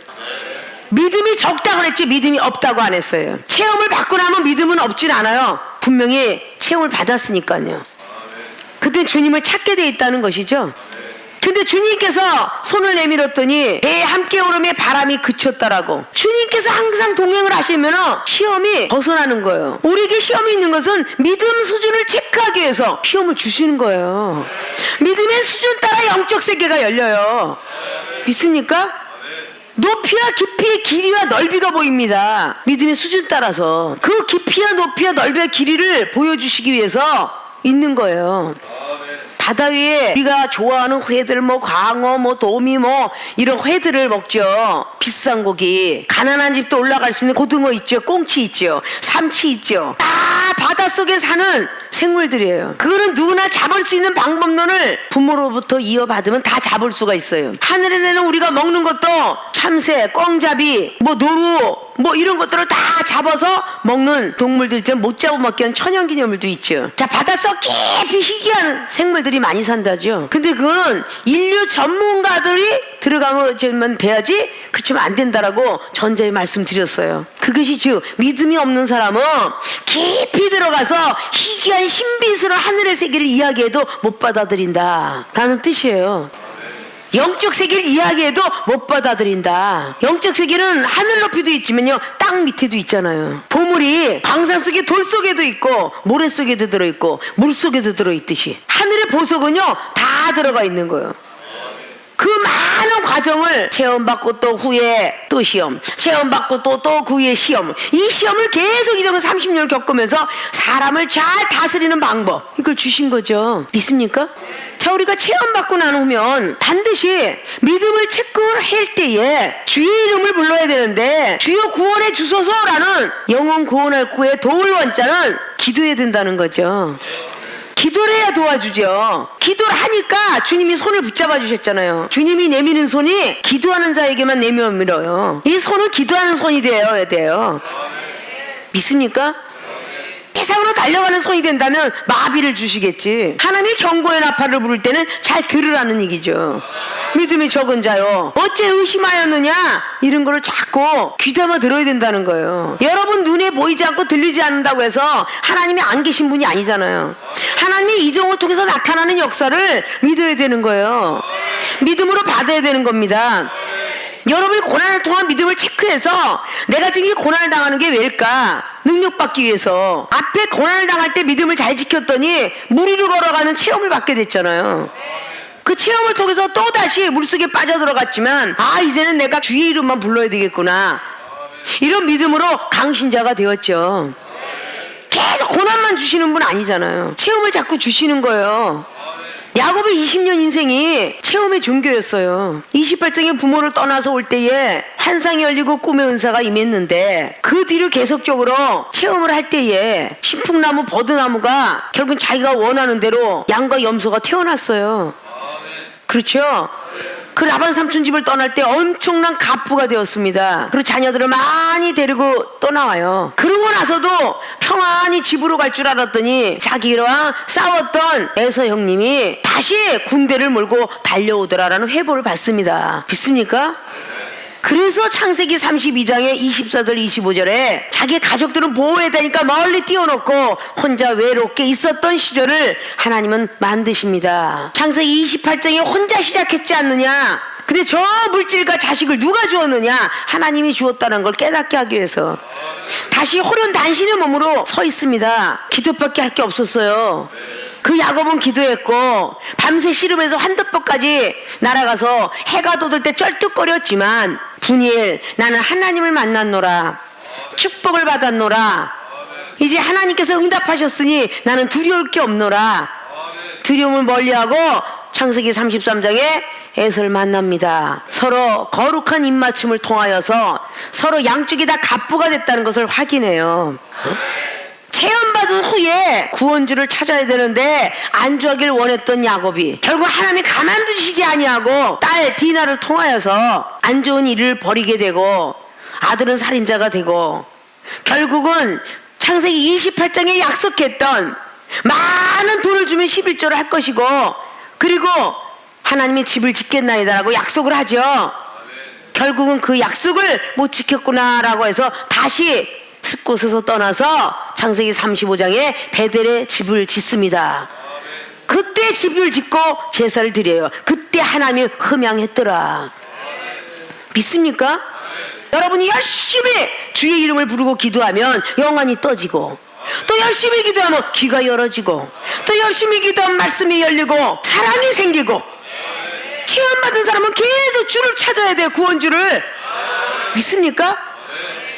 믿음이 적다고 그랬지 믿음이 없다고 안 했어요. 체험을 받고 나면 믿음은 없진 않아요. 분명히 체험을 받았으니까요. 그때 주님을 찾게 돼 있다는 것이죠. 근데 주님께서 손을 내밀었더니 배에 함께 오름에 바람이 그쳤다라고. 주님께서 항상 동행을 하시면 시험이 벗어나는 거예요. 우리에게 시험이 있는 것은 믿음 수준을 체크하기 위해서 시험을 주시는 거예요. 믿음의 수준 따라 영적 세계가 열려요. 믿습니까? 높이와 깊이, 길이와 넓이가 보입니다. 믿음의 수준 따라서 그 깊이와 높이와 넓이와 길이를 보여주시기 위해서 있는 거예요. 바다 위에 우리가 좋아하는 회들, 뭐 광어, 뭐 도미, 뭐 이런 회들을 먹죠. 비싼 고기. 가난한 집도 올라갈 수 있는 고등어 있죠. 꽁치 있죠. 삼치 있죠. 다 바닷속에 사는 생물들이에요. 그거는 누구나 잡을 수 있는 방법론을 부모로부터 이어받으면 다 잡을 수가 있어요. 하늘에 내는 우리가 먹는 것도 참새, 꿩잡이, 뭐 노루, 뭐 이런 것들을 다 잡아서 먹는 동물들 있죠. 못 잡아 먹기는 천연기념물도 있죠. 자, 바닷속 깊이 희귀한 생물들이 많이 산다죠. 근데 그건 인류 전문가들이 들어가면 돼야지, 그렇지만 안 된다라고 전자에 말씀드렸어요. 그것이 즉 믿음이 없는 사람은 깊이 들어가서 희귀한 신비스러운 하늘의 세계를 이야기해도 못 받아들인다 라는 뜻이에요. 영적 세계를 이야기해도 못 받아들인다. 영적 세계는 하늘 높이도 있지만요, 땅 밑에도 있잖아요. 보물이 광산 속에 돌 속에도 있고 모래 속에도 들어있고 물 속에도 들어있듯이 하늘의 보석은요 다 들어가 있는 거예요. 그 많은 과정을 체험받고 또 후에 또 시험, 체험받고 또 그 후에 시험, 이 시험을 계속 이정도 30년을 겪으면서 사람을 잘 다스리는 방법, 이걸 주신 거죠. 믿습니까? 자, 우리가 체험받고 난 후면 반드시 믿음을 체크할 때에 주의 이름을 불러야 되는데, 주여 구원해 주소서라는 영혼 구원할 구의 도울 원자는 기도해야 된다는 거죠. 기도를 해야 도와주죠. 기도를 하니까 주님이 손을 붙잡아 주셨잖아요. 주님이 내미는 손이 기도하는 자에게만 내밀어요. 이 손은 기도하는 손이 되어야 돼요. 믿습니까? 세상으로 달려가는 손이 된다면 마비를 주시겠지. 하나님이 경고의 나팔을 부를 때는 잘 들으라는 얘기죠. 믿음이 적은 자요 어째 의심하였느냐, 이런 거를 자꾸 귀담아 들어야 된다는 거예요. 여러분 눈에 보이지 않고 들리지 않는다고 해서 하나님이 안 계신 분이 아니잖아요. 하나님이 이정을 통해서 나타나는 역사를 믿어야 되는 거예요. 믿음으로 받아야 되는 겁니다. 여러분이 고난을 통한 믿음을 체크해서 내가 지금 이 고난을 당하는 게 왜일까 능력받기 위해서 앞에 고난을 당할 때 믿음을 잘 지켰더니 물 위로 걸어가는 체험을 받게 됐잖아요. 그 체험을 통해서 또다시 물속에 빠져들어갔지만, 아, 이제는 내가 주의 이름만 불러야 되겠구나, 이런 믿음으로 강신자가 되었죠. 계속 고난만 주시는 분 아니잖아요. 체험을 자꾸 주시는 거예요. 야곱의 20년 인생이 체험의 종교였어요. 28장에 부모를 떠나서 올 때에 환상이 열리고 꿈의 은사가 임했는데, 그 뒤로 계속적으로 체험을 할 때에 신풍나무, 버드나무가 결국 자기가 원하는 대로 양과 염소가 태어났어요. 그렇죠? 그 라반 삼촌 집을 떠날 때 엄청난 가부가 되었습니다. 그리고 자녀들을 많이 데리고 떠나와요. 그러고 나서도 평안히 집으로 갈 줄 알았더니 자기랑 싸웠던 에서 형님이 다시 군대를 몰고 달려오더라라는 회보를 받습니다. 믿습니까? 그래서 창세기 32장의 24절 25절에 자기 가족들은 보호해야 되니까 멀리 띄워놓고 혼자 외롭게 있었던 시절을 하나님은 만드십니다. 창세기 28장에 혼자 시작했지 않느냐, 근데 저 물질과 자식을 누가 주었느냐, 하나님이 주었다는 걸 깨닫게 하기 위해서 다시 호련 단신의 몸으로 서 있습니다. 기도밖에 할 게 없었어요. 그 야곱은 기도했고 밤새 씨름해서 환도뼈까지 날아가서 해가 돋을 때 쩔뚝거렸지만, 분이엘, 나는 하나님을 만났노라, 축복을 받았노라, 이제 하나님께서 응답하셨으니 나는 두려울 게 없노라. 두려움을 멀리하고 창세기 33장에 에서를 만납니다. 서로 거룩한 입맞춤을 통하여서 서로 양쪽이 다 갑부가 됐다는 것을 확인해요. 체험받은 후에 구원주를 찾아야 되는데 안주하길 원했던 야곱이 결국 하나님이 가만두시지 아니하고 딸 디나를 통하여서 안 좋은 일을 벌이게 되고 아들은 살인자가 되고 결국은 창세기 28장에 약속했던 많은 돈을 주면 11조를 할 것이고 그리고 하나님이 집을 짓겠나이다라고 약속을 하죠. 결국은 그 약속을 못 지켰구나라고 해서 다시 숫곳에서 떠나서 창세기 35장에 베델에 집을 짓습니다. 그때 집을 짓고 제사를 드려요. 그때 하나님이 흠양했더라. 믿습니까? 여러분이 열심히 주의 이름을 부르고 기도하면 영안이 떠지고 또 열심히 기도하면 귀가 열어지고 또 열심히 기도하면 말씀이 열리고 사랑이 생기고 체험받은 사람은 계속 주를 찾아야 돼요. 구원주를. 믿습니까?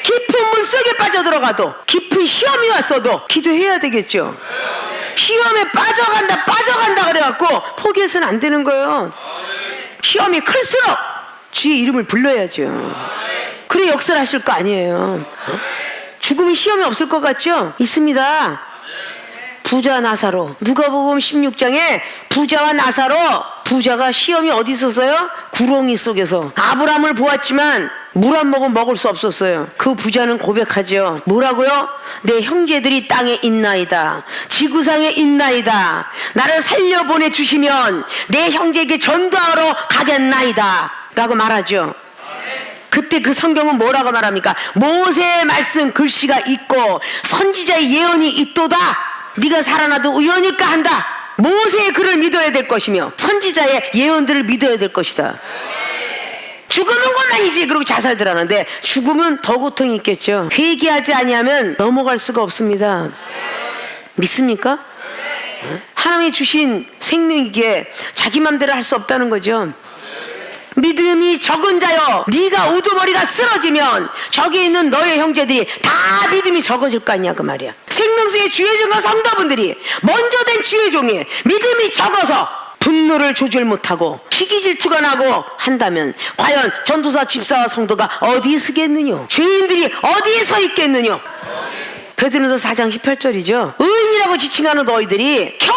깊은 물속에 빠져들어가도 깊은 시험이 왔어도 기도해야 되겠죠. 시험에 빠져간다 그래갖고 포기해서는 안 되는 거예요. 시험이 클수록 주의 이름을 불러야죠. 그래 역사를 하실 거 아니에요. 죽으면 시험이 없을 것 같죠? 있습니다. 부자 나사로, 누가복음 16장에 부자와 나사로, 부자가 시험이 어디 있었어요? 구렁이 속에서. 아브라함을 보았지만 물 한 모금 먹을 수 없었어요. 그 부자는 고백하죠. 뭐라고요? 내 형제들이 땅에 있나이다, 지구상에 있나이다. 나를 살려보내 주시면 내 형제에게 전도하러 가겠나이다 라고 말하죠. 그때 그 성경은 뭐라고 말합니까? 모세의 말씀 글씨가 있고 선지자의 예언이 있도다. 네가 살아나도 우연일까 한다. 모세의 글을 믿어야 될 것이며 선지자의 예언들을 믿어야 될 것이다. 죽으면 곤란이지. 그리고 자살들 하는데 죽으면 더 고통이 있겠죠. 회개하지 아니하면 넘어갈 수가 없습니다. 믿습니까? 하나님이 주신 생명이기에 자기 맘대로 할 수 없다는 거죠. 믿음이 적은 자여, 네가 우두머리가 쓰러지면 저기 있는 너의 형제들이 다 믿음이 적어질 거 아니야 그 말이야. 생명수의 주의 종과 성도분들이 먼저 된 주의 종이 믿음이 적어서 분노를 조절 못하고 시기 질투가 나고 한다면 과연 전도사, 집사와 성도가 어디 서겠느냐? 죄인들이 어디에 서 있겠느냐? 베드로전서 4장 18절이죠. 의인이라고 지칭하는 너희들이 겨우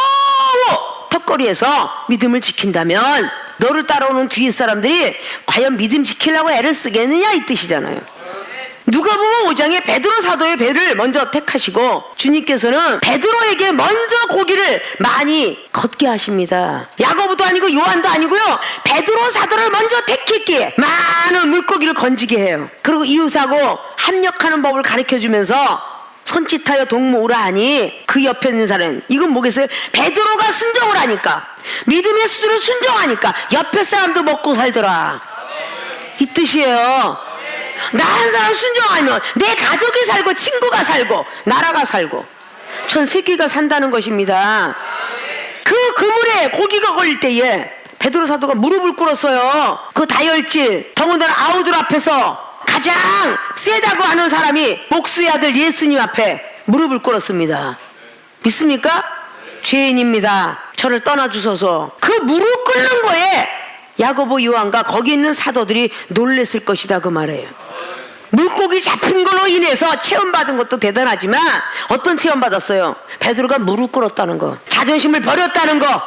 턱걸이에서 믿음을 지킨다면 너를 따라오는 뒤에 사람들이 과연 믿음 지키려고 애를 쓰겠느냐 이 뜻이잖아요. 누가복음 5장에 베드로 사도의 배를 먼저 택하시고 주님께서는 베드로에게 먼저 고기를 많이 걷게 하십니다. 야고보도 아니고 요한도 아니고요, 베드로 사도를 먼저 택했기에 많은 물고기를 건지게 해요. 그리고 이웃하고 합력하는 법을 가르쳐주면서 손짓하여 동무오라 하니 그 옆에 있는 사람, 이건 뭐겠어요? 베드로가 순종을 하니까, 믿음의 수준을 순종하니까 옆에 사람도 먹고 살더라 이 뜻이에요. 나 한 사람 순종하면 내 가족이 살고 친구가 살고 나라가 살고 전 세계가 산다는 것입니다. 그 그물에 고기가 걸릴 때에 베드로 사도가 무릎을 꿇었어요. 그 다혈질 더군다나 아우들 앞에서 가장 세다고 하는 사람이 목수의 아들 예수님 앞에 무릎을 꿇었습니다. 믿습니까? 죄인입니다. 저를 떠나주소서. 그 무릎 꿇는 거에 야고보, 요한과 거기 있는 사도들이 놀랬을 것이다 그 말이에요. 물고기 잡힌 걸로 인해서 체험받은 것도 대단하지만 어떤 체험 받았어요? 베드로가 무릎 꿇었다는 거, 자존심을 버렸다는 거,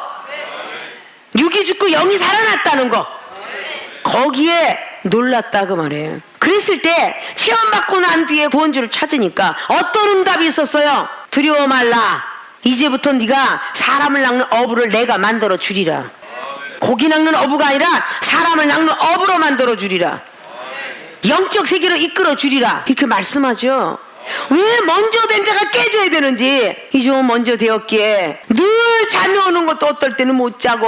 육이 죽고 영이 살아났다는 거, 거기에 놀랐다 그 말이에요. 그랬을 때 체험받고 난 뒤에 구원주를 찾으니까 어떤 응답이 있었어요? 두려워 말라. 이제부터 네가 사람을 낚는 어부를 내가 만들어 주리라. 고기 낚는 어부가 아니라 사람을 낚는 어부로 만들어 주리라. 영적 세계로 이끌어 주리라. 이렇게 말씀하죠. 왜 먼저 된 자가 깨져야 되는지, 이 종은 먼저 되었기에 늘 잠이 오는 것도 어떨 때는 못 자고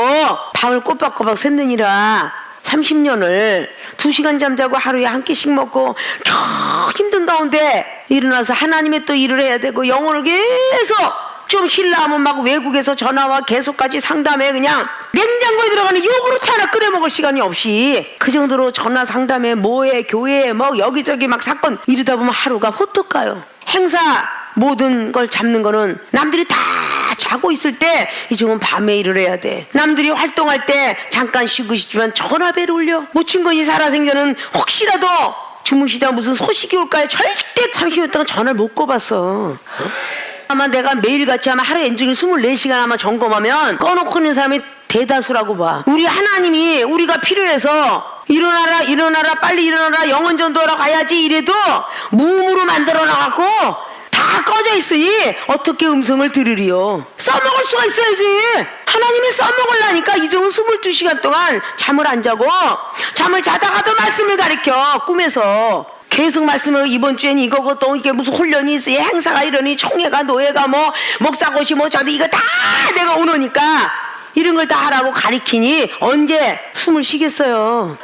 밤을 꼬박꼬박 샜느니라. 30년을 2시간 잠자고 하루에 한 끼씩 먹고 겨우 힘든 가운데 일어나서 하나님의 또 일을 해야 되고 영혼을 계속 좀 쉴라 하면 막 외국에서 전화와 계속까지 상담해. 그냥 냉장고에 들어가는 요구르트 하나 끓여 먹을 시간이 없이 그 정도로 전화 상담에 뭐해 교회에 뭐 여기저기 막 사건 이러다 보면 하루가 후뚝 가요. 행사 모든 걸 잡는 거는 남들이 다 자고 있을 때 이 종은 밤에 일을 해야 돼. 남들이 활동할 때 잠깐 쉬고 싶지만 전화벨을 울려. 무친권이 살아생전은 혹시라도 주무시다 무슨 소식이 올까요? 절대 30년 동안 전화를 못 꼽았어. 아마 내가 매일같이 아마 하루에 엔중에 24시간 아마 점검하면 꺼놓고 있는 사람이 대다수라고 봐. 우리 하나님이 우리가 필요해서 일어나라 일어나라 빨리 일어나라 영혼 전도하러 가야지 이래도 무음으로 만들어 놔갖고 다 꺼져 있으니 어떻게 음성을 들으리요. 써먹을 수가 있어야지. 하나님이 써먹으려니까 이종은 22시간 동안 잠을 안 자고 잠을 자다가도 말씀을 가르쳐 꿈에서 계속 말씀을 이번 주엔 이거고 또 이게 무슨 훈련이 있어 행사가 이러니 총회가 노예가 뭐 목사고시 뭐 저도 이거 다 내가 오노니까 이런 걸 다 하라고 가리키니 언제 숨을 쉬겠어요.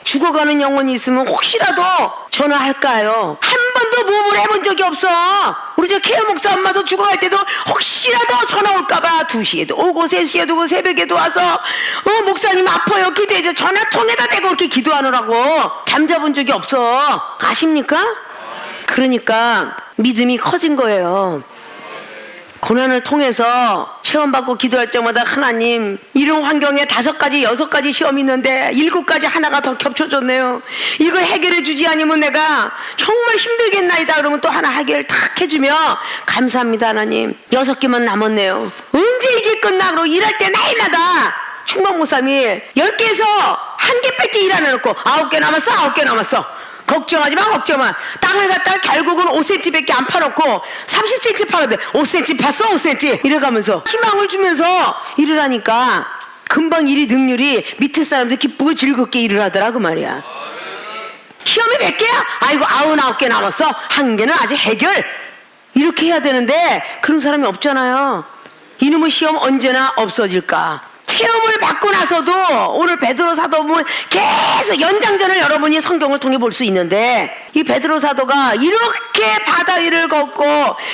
죽어가는 영혼이 있으면 혹시라도 전화할까요? 한 번도 모험을 해본 적이 없어. 우리 저 케어 목사 엄마도 죽어갈 때도 혹시라도 전화 올까봐 2시에도 오고 3시에도 오고 새벽에도 와서 목사님 아파요 기도해줘 전화통에다 대고 이렇게 기도하느라고 잠자본 적이 없어. 아십니까? 그러니까 믿음이 커진 거예요. 고난을 통해서 체험받고 기도할 때마다 하나님 이런 환경에 5가지 6가지 시험이 있는데 7가지 하나가 더 겹쳐졌네요. 이거 해결해 주지 않으면 내가 정말 힘들겠나이다. 그러면 또 하나 해결 탁 해주며 감사합니다 하나님 6개만 남았네요. 언제 이게 끝나? 그러고 일할 때 날마다 충만목사님이 10개에서 1개밖에 일 안 해놓고 9개 남았어 9개 남았어. 걱정하지 마 걱정마. 땅을 갖다가 결국은 5cm밖에 안 파놓고 30cm 파는데 5cm 팠어 5cm 이래가면서 희망을 주면서 일을 하니까 금방 일이 능률이 밑에 사람들 기쁘고 즐겁게 일을 하더라 그 말이야. 시험이 몇 개야? 아이고 99개 남았어. 1개는 아직 해결 이렇게 해야 되는데 그런 사람이 없잖아요. 이놈의 시험 언제나 없어질까. 체험을 받고 나서도 오늘 베드로 사도 보면 계속 연장전을 여러분이 성경을 통해 볼 수 있는데 이 베드로 사도가 이렇게 바다 위를 걷고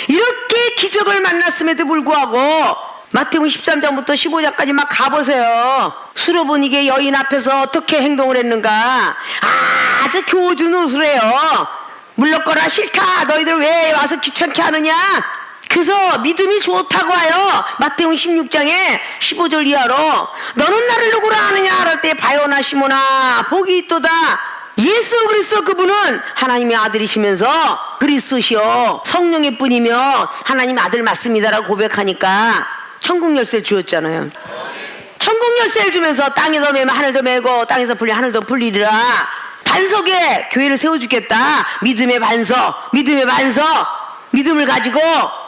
이렇게 기적을 만났음에도 불구하고 마태복음 13장부터 15장까지 막 가보세요. 수로보니게 여인 앞에서 어떻게 행동을 했는가. 아주 교주노수래요. 물러거라 싫다 너희들 왜 와서 귀찮게 하느냐. 그래서 믿음이 좋다고 하여 마태복음 16장에 15절 이하로 너는 나를 누구라 하느냐 할 때 바요나 시모나 복이 있도다. 예수 그리스도 그분은 하나님의 아들이시면서 그리스도시요 성령의 뿐이며 하나님의 아들 맞습니다라고 고백하니까 천국 열쇠를 주었잖아요. 천국 열쇠를 주면서 땅에서 매면 하늘도 매고 땅에서 풀리 하늘도 풀리리라. 반석에 교회를 세워주겠다. 믿음의 반석 믿음의 반석 믿음을 가지고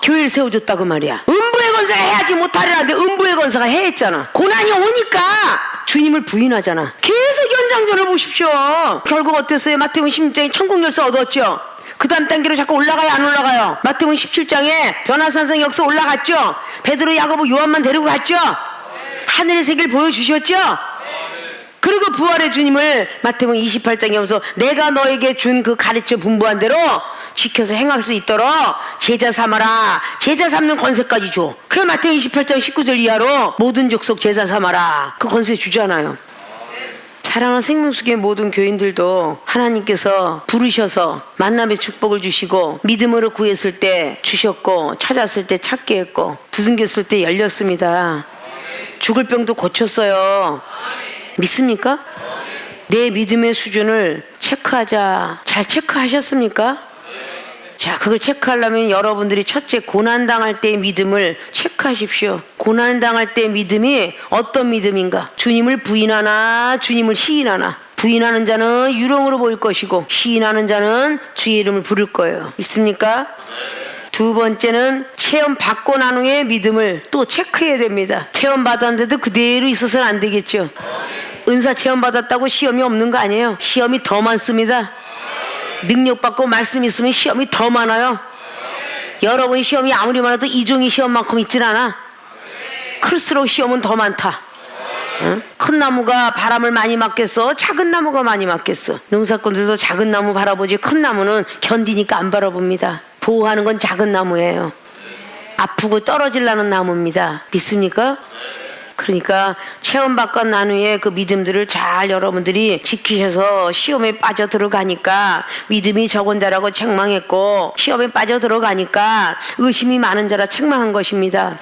교회를 세워줬다고 말이야. 음부의 권세가 해야지 못하리라는데 음부의 권세가 해했잖아. 고난이 오니까 주님을 부인하잖아. 계속 연장전을 보십시오. 결국 어땠어요? 마태복음 16장에 천국 열쇠 얻었죠. 그 다음 단계로 자꾸 올라가요 안 올라가요? 마태복음 17장에 변화산성 역사 올라갔죠. 베드로 야고보 요한만 데리고 갔죠. 하늘의 세계를 보여주셨죠. 그리고 부활의 주님을 마태복음 28장에 오면서 내가 너에게 준 그 가르쳐 분부한 대로 지켜서 행할 수 있도록 제자 삼아라. 제자 삼는 권세까지 줘. 그래 마태복음 28장 19절 이하로 모든 족속 제자 삼아라. 그 권세 주잖아요. 사랑하는 생명수의 모든 교인들도 하나님께서 부르셔서 만남의 축복을 주시고 믿음으로 구했을 때 주셨고 찾았을 때 찾게 했고 두둥겼을 때 열렸습니다. 죽을 병도 고쳤어요. 믿습니까? 내 믿음의 수준을 체크하자. 잘 체크하셨습니까? 자, 그걸 체크하려면 여러분들이 첫째 고난당할 때의 믿음을 체크하십시오. 고난당할 때의 믿음이 어떤 믿음인가? 주님을 부인하나 주님을 시인하나? 부인하는 자는 유령으로 보일 것이고 시인하는 자는 주의 이름을 부를 거예요. 믿습니까? 두 번째는 체험 받고 난 후에 믿음을 또 체크해야 됩니다. 체험 받았는데도 그대로 있어서는 안 되겠죠. 은사 체험 받았다고 시험이 없는 거 아니에요. 시험이 더 많습니다. 능력 받고 말씀 있으면 시험이 더 많아요. 여러분 시험이 아무리 많아도 이종이 시험만큼 있진 않아. 클수록 시험은 더 많다. 응? 큰 나무가 바람을 많이 맞겠어? 작은 나무가 많이 맞겠어? 농사꾼들도 작은 나무 바라보지 큰 나무는 견디니까 안 바라봅니다. 보호하는 건 작은 나무예요. 아프고 떨어지려는 나무입니다. 믿습니까? 그러니까 체험받고 난 후에 그 믿음들을 잘 여러분들이 지키셔서 시험에 빠져 들어가니까 믿음이 적은 자라고 책망했고 시험에 빠져 들어가니까 의심이 많은 자라 책망한 것입니다.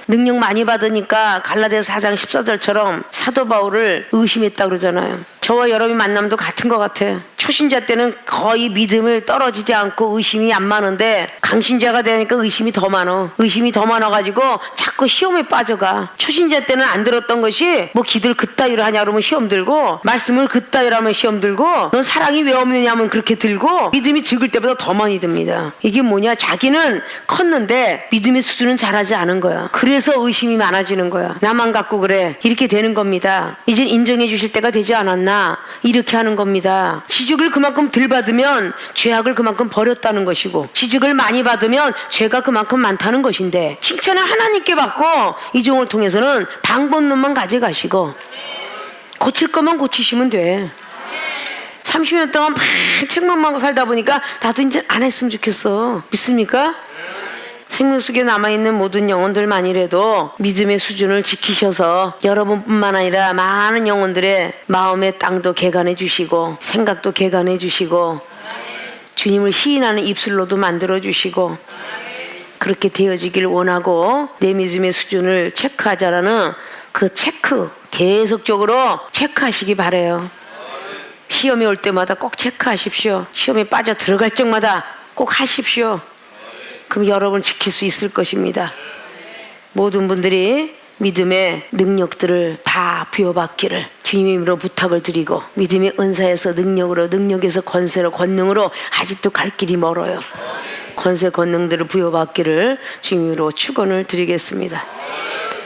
능력 많이 받으니까 갈라디아서 4장 14절처럼 사도 바울을 의심했다 그러잖아요. 저와 여러분이 만남도 같은 것 같아요. 초신자 때는 거의 믿음을 떨어지지 않고 의심이 안 많은데 강신자가 되니까 의심이 더 많어. 의심이 더 많아가지고 자꾸 시험에 빠져가. 초신자 때는 안 들었던 것이 뭐 기도를 그따위로 하냐 그러면 시험 들고, 말씀을 그따위로 하면 시험 들고, 넌 사랑이 왜 없느냐 하면 그렇게 들고, 믿음이 적을 때보다 더 많이 듭니다. 이게 뭐냐, 자기는 컸는데 믿음의 수준은 잘하지 않은 거야. 그래서 의심이 많아지는 거야. 나만 갖고 그래, 이렇게 되는 겁니다. 이젠 인정해 주실 때가 되지 않았나, 이렇게 하는 겁니다. 지적을 그만큼 덜 받으면 죄악을 그만큼 버렸다는 것이고, 지적을 많이 받으면 죄가 그만큼 많다는 것인데, 칭찬을 하나님께 받고 이 종을 통해서는 방법론만 가져가시고 고칠 거면 고치시면 돼. 30년 동안 막 책만 보고 살다 보니까 나도 이제 안 했으면 좋겠어. 믿습니까? 생명 속에 남아있는 모든 영혼들만이라도 믿음의 수준을 지키셔서 여러분뿐만 아니라 많은 영혼들의 마음의 땅도 개간해 주시고 생각도 개간해 주시고 주님을 시인하는 입술로도 만들어 주시고 그렇게 되어지길 원하고, 내 믿음의 수준을 체크하자라는 그 체크, 계속적으로 체크하시기 바라요. 시험이 올 때마다 꼭 체크하십시오. 시험에 빠져 들어갈 적마다 꼭 하십시오. 그럼 여러분 지킬 수 있을 것입니다. 모든 분들이 믿음의 능력들을 다 부여받기를 주님의 이름으로 부탁을 드리고, 믿음의 은사에서 능력으로, 능력에서 권세로, 권능으로 아직도 갈 길이 멀어요. 권세 권능들을 부여받기를 주님으로 축원을 드리겠습니다.